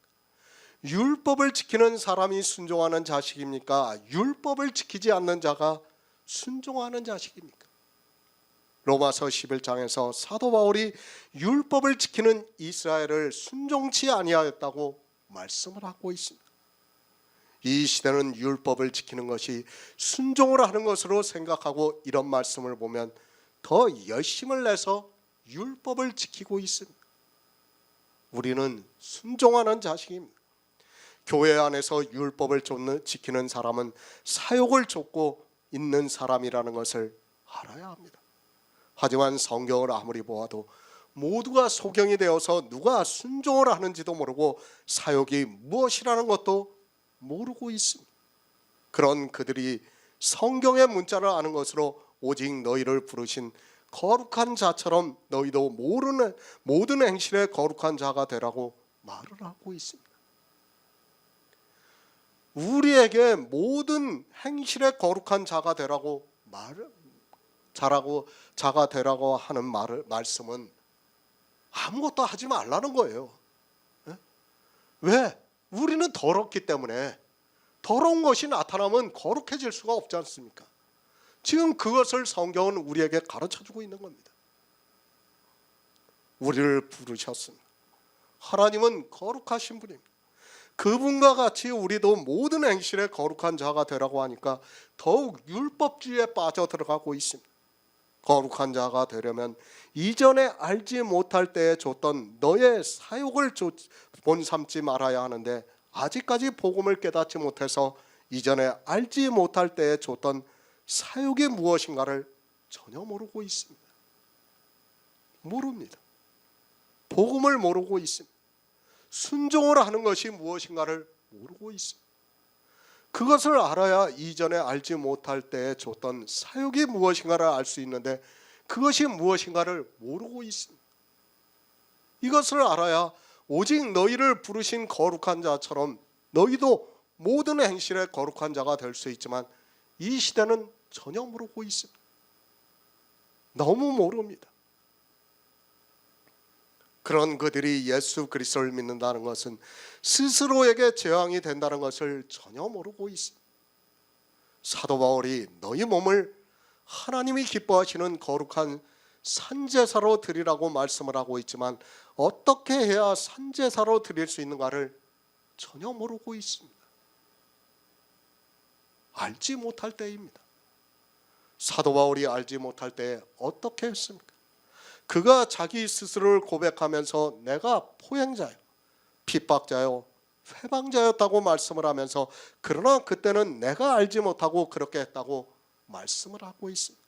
율법을 지키는 사람이 순종하는 자식입니까? 율법을 지키지 않는 자가 순종하는 자식입니까? 로마서 11장에서 사도 바울이 율법을 지키는 이스라엘을 순종치 아니하였다고 말씀을 하고 있습니다. 이 시대는 율법을 지키는 것이 순종을 하는 것으로 생각하고 이런 말씀을 보면 더 열심을 내서 율법을 지키고 있습니다. 우리는 순종하는 자식입니다. 교회 안에서 율법을 지키는 사람은 사욕을 좇고 있는 사람이라는 것을 알아야 합니다. 하지만 성경을 아무리 보아도 모두가 소경이 되어서 누가 순종을 하는지도 모르고 사욕이 무엇이라는 것도 모르고 있습니다. 그런 그들이 성경의 문자를 아는 것으로 오직 너희를 부르신 거룩한 자처럼 너희도 모든 행실에 거룩한 자가 되라고 말을 하고 있습니다. 우리에게 모든 행실에 거룩한 자가 되라고 자가 되라고 하는 말씀은 아무것도 하지 말라는 거예요. 왜? 우리는 더럽기 때문에 더러운 것이 나타나면 거룩해질 수가 없지 않습니까? 지금 그것을 성경은 우리에게 가르쳐주고 있는 겁니다. 우리를 부르셨습니다. 하나님은 거룩하신 분입니다. 그분과 같이 우리도 모든 행실에 거룩한 자가 되라고 하니까 더욱 율법주의에 빠져들어가고 있습니다. 거룩한 자가 되려면 이전에 알지 못할 때에 줬던 너의 사욕을 본삼지 말아야 하는데 아직까지 복음을 깨닫지 못해서 이전에 알지 못할 때에 줬던 사욕이 무엇인가를 전혀 모르고 있습니다. 모릅니다. 복음을 모르고 있습니다. 순종을 하는 것이 무엇인가를 모르고 있습니다. 그것을 알아야 이전에 알지 못할 때에 줬던 사욕이 무엇인가를 알 수 있는데 그것이 무엇인가를 모르고 있습니다. 이것을 알아야 오직 너희를 부르신 거룩한 자처럼 너희도 모든 행실에 거룩한 자가 될 수 있지만 이 시대는 전혀 모르고 있습니다. 너무 모릅니다. 그런 그들이 예수 그리스도를 믿는다는 것은 스스로에게 재앙이 된다는 것을 전혀 모르고 있습니다. 사도 바울이 너희 몸을 하나님이 기뻐하시는 거룩한 산제사로 드리라고 말씀을 하고 있지만 어떻게 해야 산제사로 드릴 수 있는가를 전혀 모르고 있습니다. 알지 못할 때입니다. 사도 바울이 알지 못할 때에 어떻게 했습니까? 그가 자기 스스로를 고백하면서 내가 포행자요, 핍박자요, 회방자였다고 말씀을 하면서 그러나 그때는 내가 알지 못하고 그렇게 했다고 말씀을 하고 있습니다.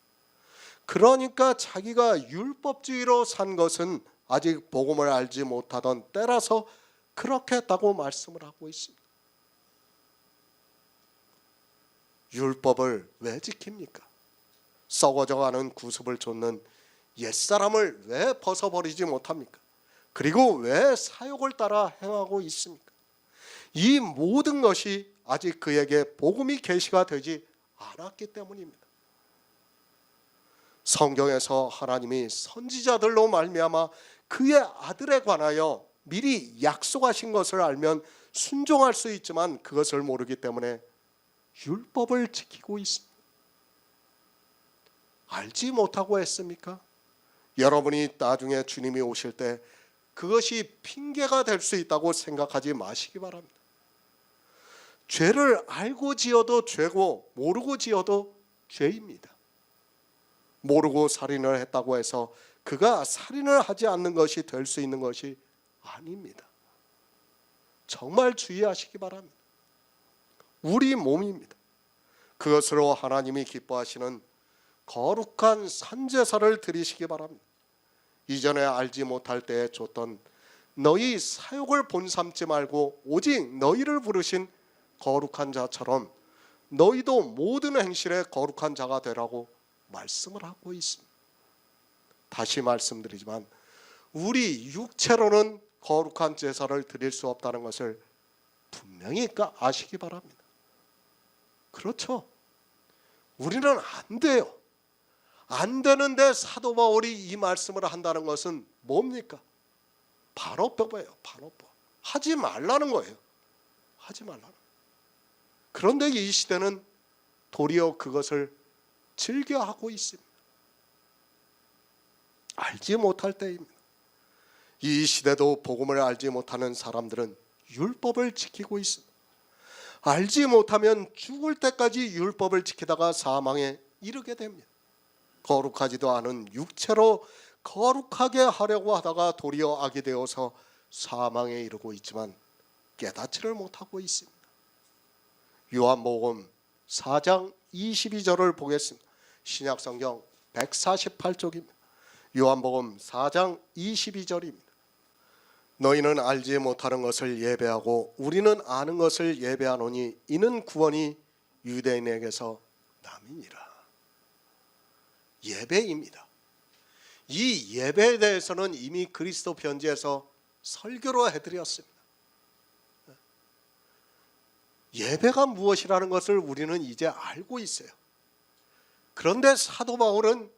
그러니까 자기가 율법주의로 산 것은 아직 복음을 알지 못하던 때라서 그렇게 했다고 말씀을 하고 있습니다. 율법을 왜 지킵니까? 썩어져가는 구습을 좇는 옛사람을 왜 벗어버리지 못합니까? 그리고 왜 사욕을 따라 행하고 있습니까? 이 모든 것이 아직 그에게 복음이 계시가 되지 않았기 때문입니다. 성경에서 하나님이 선지자들로 말미암아 그의 아들에 관하여 미리 약속하신 것을 알면 순종할 수 있지만 그것을 모르기 때문에 율법을 지키고 있습니다. 알지 못하고 했습니까? 여러분이 나중에 주님이 오실 때 그것이 핑계가 될 수 있다고 생각하지 마시기 바랍니다. 죄를 알고 지어도 죄고 모르고 지어도 죄입니다. 모르고 살인을 했다고 해서 그가 살인을 하지 않는 것이 될 수 있는 것이 아닙니다. 정말 주의하시기 바랍니다. 우리 몸입니다. 그것으로 하나님이 기뻐하시는 거룩한 산제사를 드리시기 바랍니다. 이전에 알지 못할 때에 줬던 너희 사욕을 본삼지 말고 오직 너희를 부르신 거룩한 자처럼 너희도 모든 행실에 거룩한 자가 되라고 말씀을 하고 있습니다. 다시 말씀드리지만 우리 육체로는 거룩한 제사를 드릴 수 없다는 것을 분명히 아시기 바랍니다. 그렇죠? 우리는 안 돼요. 안 되는데 사도 바울이 이 말씀을 한다는 것은 뭡니까? 반어법이에요. 반어법. 하지 말라는 거예요. 하지 말라는 거예요. 그런데 이 시대는 도리어 그것을 즐겨하고 있습니다. 알지 못할 때입니다. 이 시대도 복음을 알지 못하는 사람들은 율법을 지키고 있습니다. 알지 못하면 죽을 때까지 율법을 지키다가 사망에 이르게 됩니다. 거룩하지도 않은 육체로 거룩하게 하려고 하다가 도리어 악이 되어서 사망에 이르고 있지만 깨닫지를 못하고 있습니다. 요한복음 4장 22절을 보겠습니다. 신약성경 148쪽입니다. 요한복음 4장 22절입니다. 너희는 알지 못하는 것을 예배하고 우리는 아는 것을 예배하노니 이는 구원이 유대인에게서 남이니라. 예배입니다. 이 예배에 대해서는 이미 그리스도 편지에서 설교로 해드렸습니다. 예배가 무엇이라는 것을 우리는 이제 알고 있어요. 그런데 사도 바울은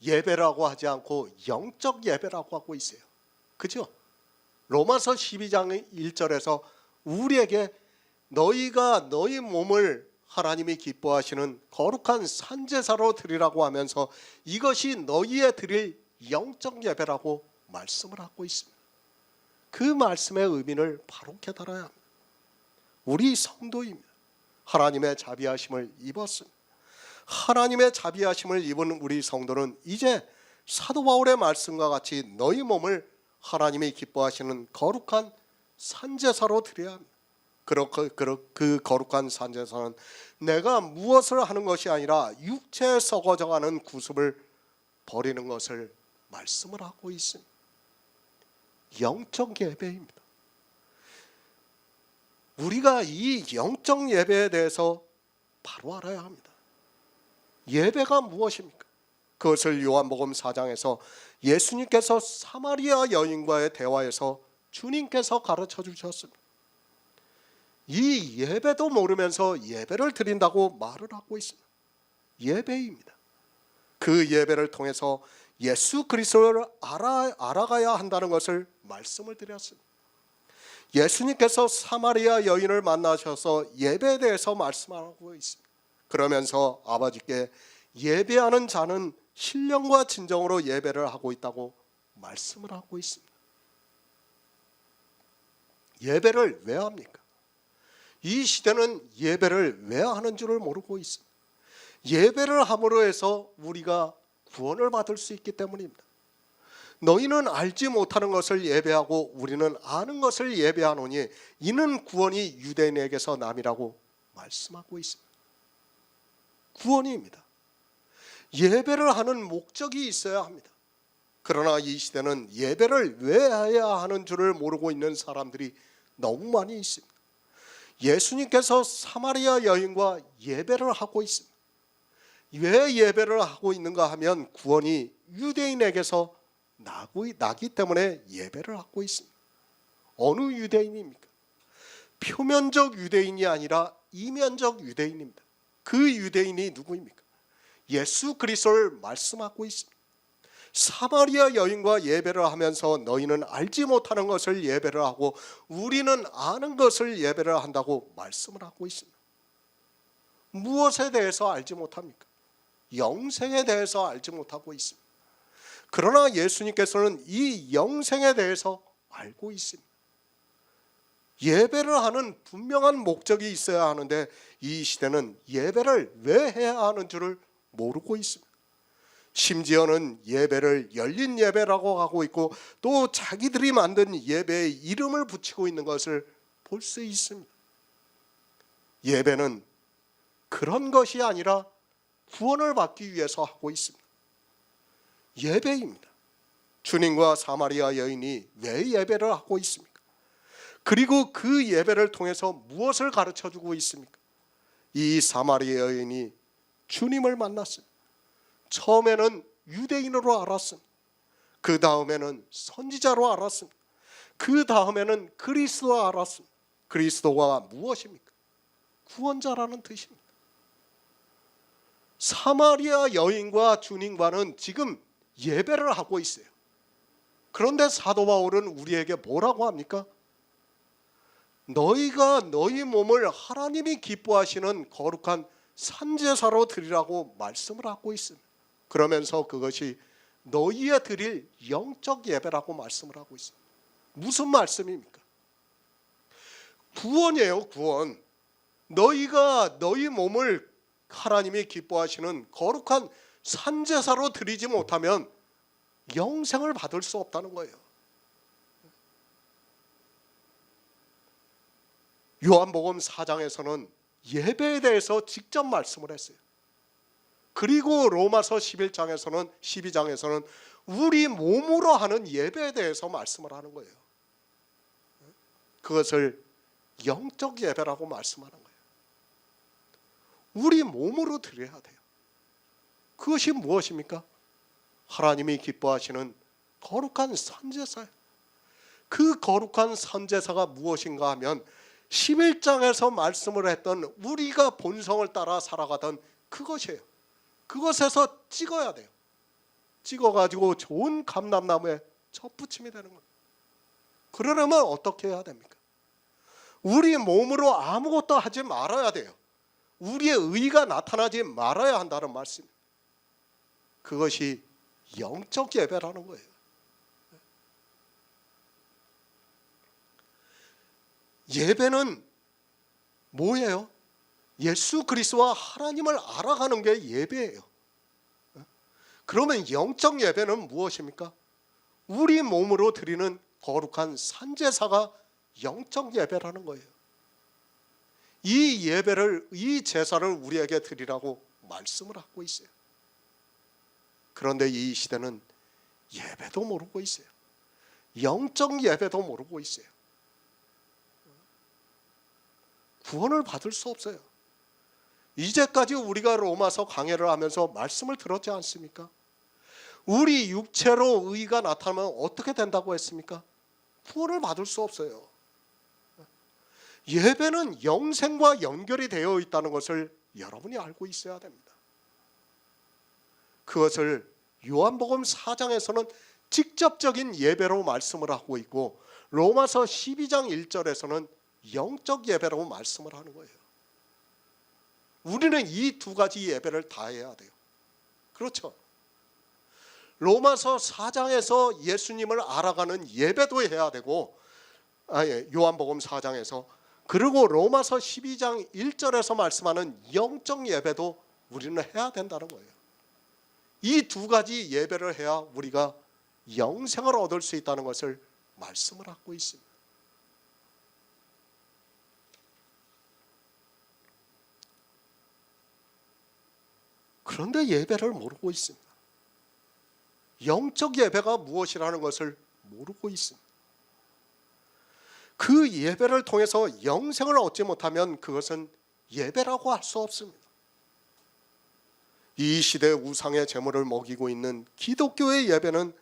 예배라고 하지 않고 영적 예배라고 하고 있어요. 그죠? 로마서 12장 1절에서 우리에게 너희가 너희 몸을 하나님이 기뻐하시는 거룩한 산제사로 드리라고 하면서 이것이 너희의 드릴 영적 예배라고 말씀을 하고 있습니다. 그 말씀의 의미를 바로 깨달아야 합니다. 우리 성도입니다. 하나님의 자비하심을 입었습니다. 하나님의 자비하심을 입은 우리 성도는 이제 사도 바울의 말씀과 같이 너희 몸을 하나님이 기뻐하시는 거룩한 산제사로 드려야 합니다. 그 거룩한 산제사는 내가 무엇을 하는 것이 아니라 육체에 썩어져가는 구습을 버리는 것을 말씀을 하고 있습니다. 영적 예배입니다. 우리가 이 영적 예배에 대해서 바로 알아야 합니다. 예배가 무엇입니까? 그것을 요한복음 4장에서 예수님께서 사마리아 여인과의 대화에서 주님께서 가르쳐 주셨습니다. 이 예배도 모르면서 예배를 드린다고 말을 하고 있습니다. 예배입니다. 그 예배를 통해서 예수 그리스도를 알아가야 한다는 것을 말씀을 드렸습니다. 예수님께서 사마리아 여인을 만나셔서 예배에 대해서 말씀하고 있습니다. 그러면서 아버지께 예배하는 자는 신령과 진정으로 예배를 하고 있다고 말씀을 하고 있습니다. 예배를 왜 합니까? 이 시대는 예배를 왜 하는 줄을 모르고 있습니다. 예배를 함으로 해서 우리가 구원을 받을 수 있기 때문입니다. 너희는 알지 못하는 것을 예배하고 우리는 아는 것을 예배하노니 이는 구원이 유대인에게서 남이라고 말씀하고 있습니다. 구원입니다. 예배를 하는 목적이 있어야 합니다. 그러나 이 시대는 예배를 왜 해야 하는 줄을 모르고 있는 사람들이 너무 많이 있습니다. 예수님께서 사마리아 여인과 예배를 하고 있습니다. 왜 예배를 하고 있는가 하면 구원이 유대인에게서 나기 때문에 예배를 하고 있습니다. 어느 유대인입니까? 표면적 유대인이 아니라 이면적 유대인입니다. 그 유대인이 누구입니까? 예수 그리스도를 말씀하고 있습니다. 사마리아 여인과 예배를 하면서 너희는 알지 못하는 것을 예배를 하고 우리는 아는 것을 예배를 한다고 말씀을 하고 있습니다. 무엇에 대해서 알지 못합니까? 영생에 대해서 알지 못하고 있습니다. 그러나 예수님께서는 이 영생에 대해서 알고 있습니다. 예배를 하는 분명한 목적이 있어야 하는데 이 시대는 예배를 왜 해야 하는 줄을 모르고 있습니다. 심지어는 예배를 열린 예배라고 하고 있고 또 자기들이 만든 예배에 이름을 붙이고 있는 것을 볼 수 있습니다. 예배는 그런 것이 아니라 구원을 받기 위해서 하고 있습니다. 예배입니다. 주님과 사마리아 여인이 왜 예배를 하고 있습니까? 그리고 그 예배를 통해서 무엇을 가르쳐주고 있습니까? 이 사마리아 여인이 주님을 만났습니다. 처음에는 유대인으로 알았습니다. 그 다음에는 선지자로 알았습니다. 그 다음에는 그리스도로 알았습니다. 그리스도가 무엇입니까? 구원자라는 뜻입니다. 사마리아 여인과 주님과는 지금 예배를 하고 있어요. 그런데 사도 바울은 우리에게 뭐라고 합니까? 너희가 너희 몸을 하나님이 기뻐하시는 거룩한 산제사로 드리라고 말씀을 하고 있습니다. 그러면서 그것이 너희에 드릴 영적 예배라고 말씀을 하고 있습니다. 무슨 말씀입니까? 구원이에요, 구원. 너희가 너희 몸을 하나님이 기뻐하시는 거룩한 산제사로 드리지 못하면 영생을 받을 수 없다는 거예요. 요한복음 4장에서는 예배에 대해서 직접 말씀을 했어요. 그리고 로마서 12장에서는 우리 몸으로 하는 예배에 대해서 말씀을 하는 거예요. 그것을 영적 예배라고 말씀하는 거예요. 우리 몸으로 드려야 돼요. 그것이 무엇입니까? 하나님이 기뻐하시는 거룩한 선제사예요. 그 거룩한 선제사가 무엇인가 하면 11장에서 말씀을 했던 우리가 본성을 따라 살아가던 그것이에요. 그것에서 찍어야 돼요. 찍어가지고 좋은 감람나무에 접붙임이 되는 거예요. 그러려면 어떻게 해야 됩니까? 우리 몸으로 아무것도 하지 말아야 돼요. 우리의 의가 나타나지 말아야 한다는 말씀. 그것이 영적 예배라는 거예요. 예배는 뭐예요? 예수 그리스도와 하나님을 알아가는 게 예배예요. 그러면 영적 예배는 무엇입니까? 우리 몸으로 드리는 거룩한 산제사가 영적 예배라는 거예요. 이 예배를, 이 제사를 우리에게 드리라고 말씀을 하고 있어요. 그런데 이 시대는 예배도 모르고 있어요. 영적 예배도 모르고 있어요. 구원을 받을 수 없어요. 이제까지 우리가 로마서 강해를 하면서 말씀을 들었지 않습니까? 우리 육체로 의가 나타나면 어떻게 된다고 했습니까? 구원을 받을 수 없어요. 예배는 영생과 연결이 되어 있다는 것을 여러분이 알고 있어야 됩니다. 그것을 요한복음 4장에서는 직접적인 예배로 말씀을 하고 있고 로마서 12장 1절에서는 영적 예배라고 말씀을 하는 거예요. 우리는 이 두 가지 예배를 다 해야 돼요. 그렇죠. 로마서 4장에서 예수님을 알아가는 예배도 해야 되고, 요한복음 4장에서, 그리고 로마서 12장 1절에서 말씀하는 영적 예배도 우리는 해야 된다는 거예요. 이 두 가지 예배를 해야 우리가 영생을 얻을 수 있다는 것을 말씀을 하고 있습니다. 그런데 예배를 모르고 있습니다. 영적 예배가 무엇이라는 것을 모르고 있습니다. 그 예배를 통해서 영생을 얻지 못하면 그것은 예배라고 할 수 없습니다. 이 시대 우상의 제물을 먹이고 있는 기독교의 예배는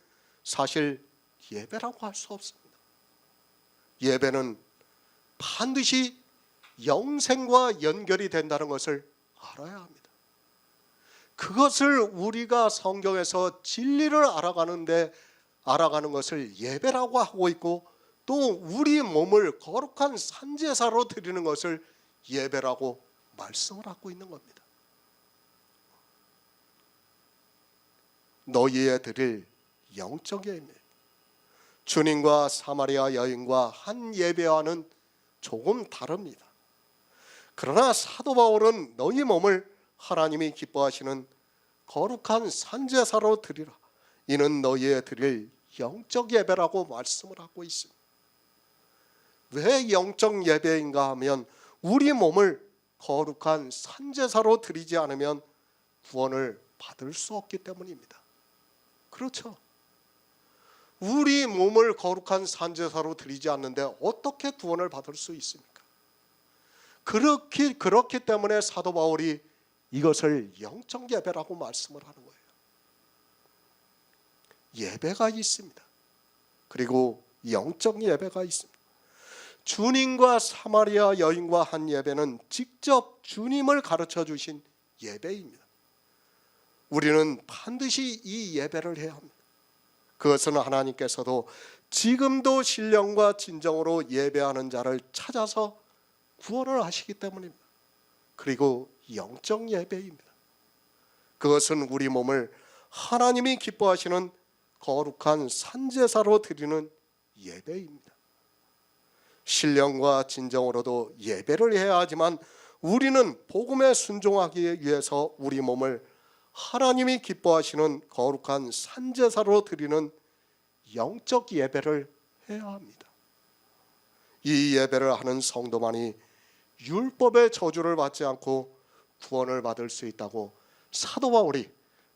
사실 예배라고 할 수 없습니다. 예배는 반드시 영생과 연결이 된다는 것을 알아야 합니다. 그것을 우리가 성경에서 진리를 알아가는 것을 예배라고 하고 있고, 또 우리 몸을 거룩한 산제사로 드리는 것을 예배라고 말씀을 하고 있는 겁니다. 너희에 드릴 영적 예배, 주님과 사마리아 여인과 한 예배와는 조금 다릅니다. 그러나 사도 바울은 너희 몸을 하나님이 기뻐하시는 거룩한 산제사로 드리라, 이는 너희에 드릴 영적 예배라고 말씀을 하고 있습니다. 왜 영적 예배인가 하면 우리 몸을 거룩한 산제사로 드리지 않으면 구원을 받을 수 없기 때문입니다. 그렇죠. 우리 몸을 거룩한 산제사로 드리지 않는데 어떻게 구원을 받을 수 있습니까? 그렇기 때문에 사도 바울이 이것을 영적 예배라고 말씀을 하는 거예요. 예배가 있습니다. 그리고 영적 예배가 있습니다. 주님과 사마리아 여인과 한 예배는 직접 주님을 가르쳐 주신 예배입니다. 우리는 반드시 이 예배를 해야 합니다. 그것은 하나님께서도 지금도 신령과 진정으로 예배하는 자를 찾아서 구원을 하시기 때문입니다. 그리고 영적 예배입니다. 그것은 우리 몸을 하나님이 기뻐하시는 거룩한 산제사로 드리는 예배입니다. 신령과 진정으로도 예배를 해야 하지만 우리는 복음에 순종하기 위해서 우리 몸을 하나님이 기뻐하시는 거룩한 산제사로 드리는 영적 예배를 해야 합니다. 이 예배를 하는 성도만이 율법의 저주를 받지 않고 구원을 받을 수 있다고 사도 바울이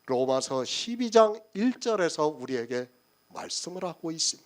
로마서 12장 1절에서 우리에게 말씀을 하고 있습니다.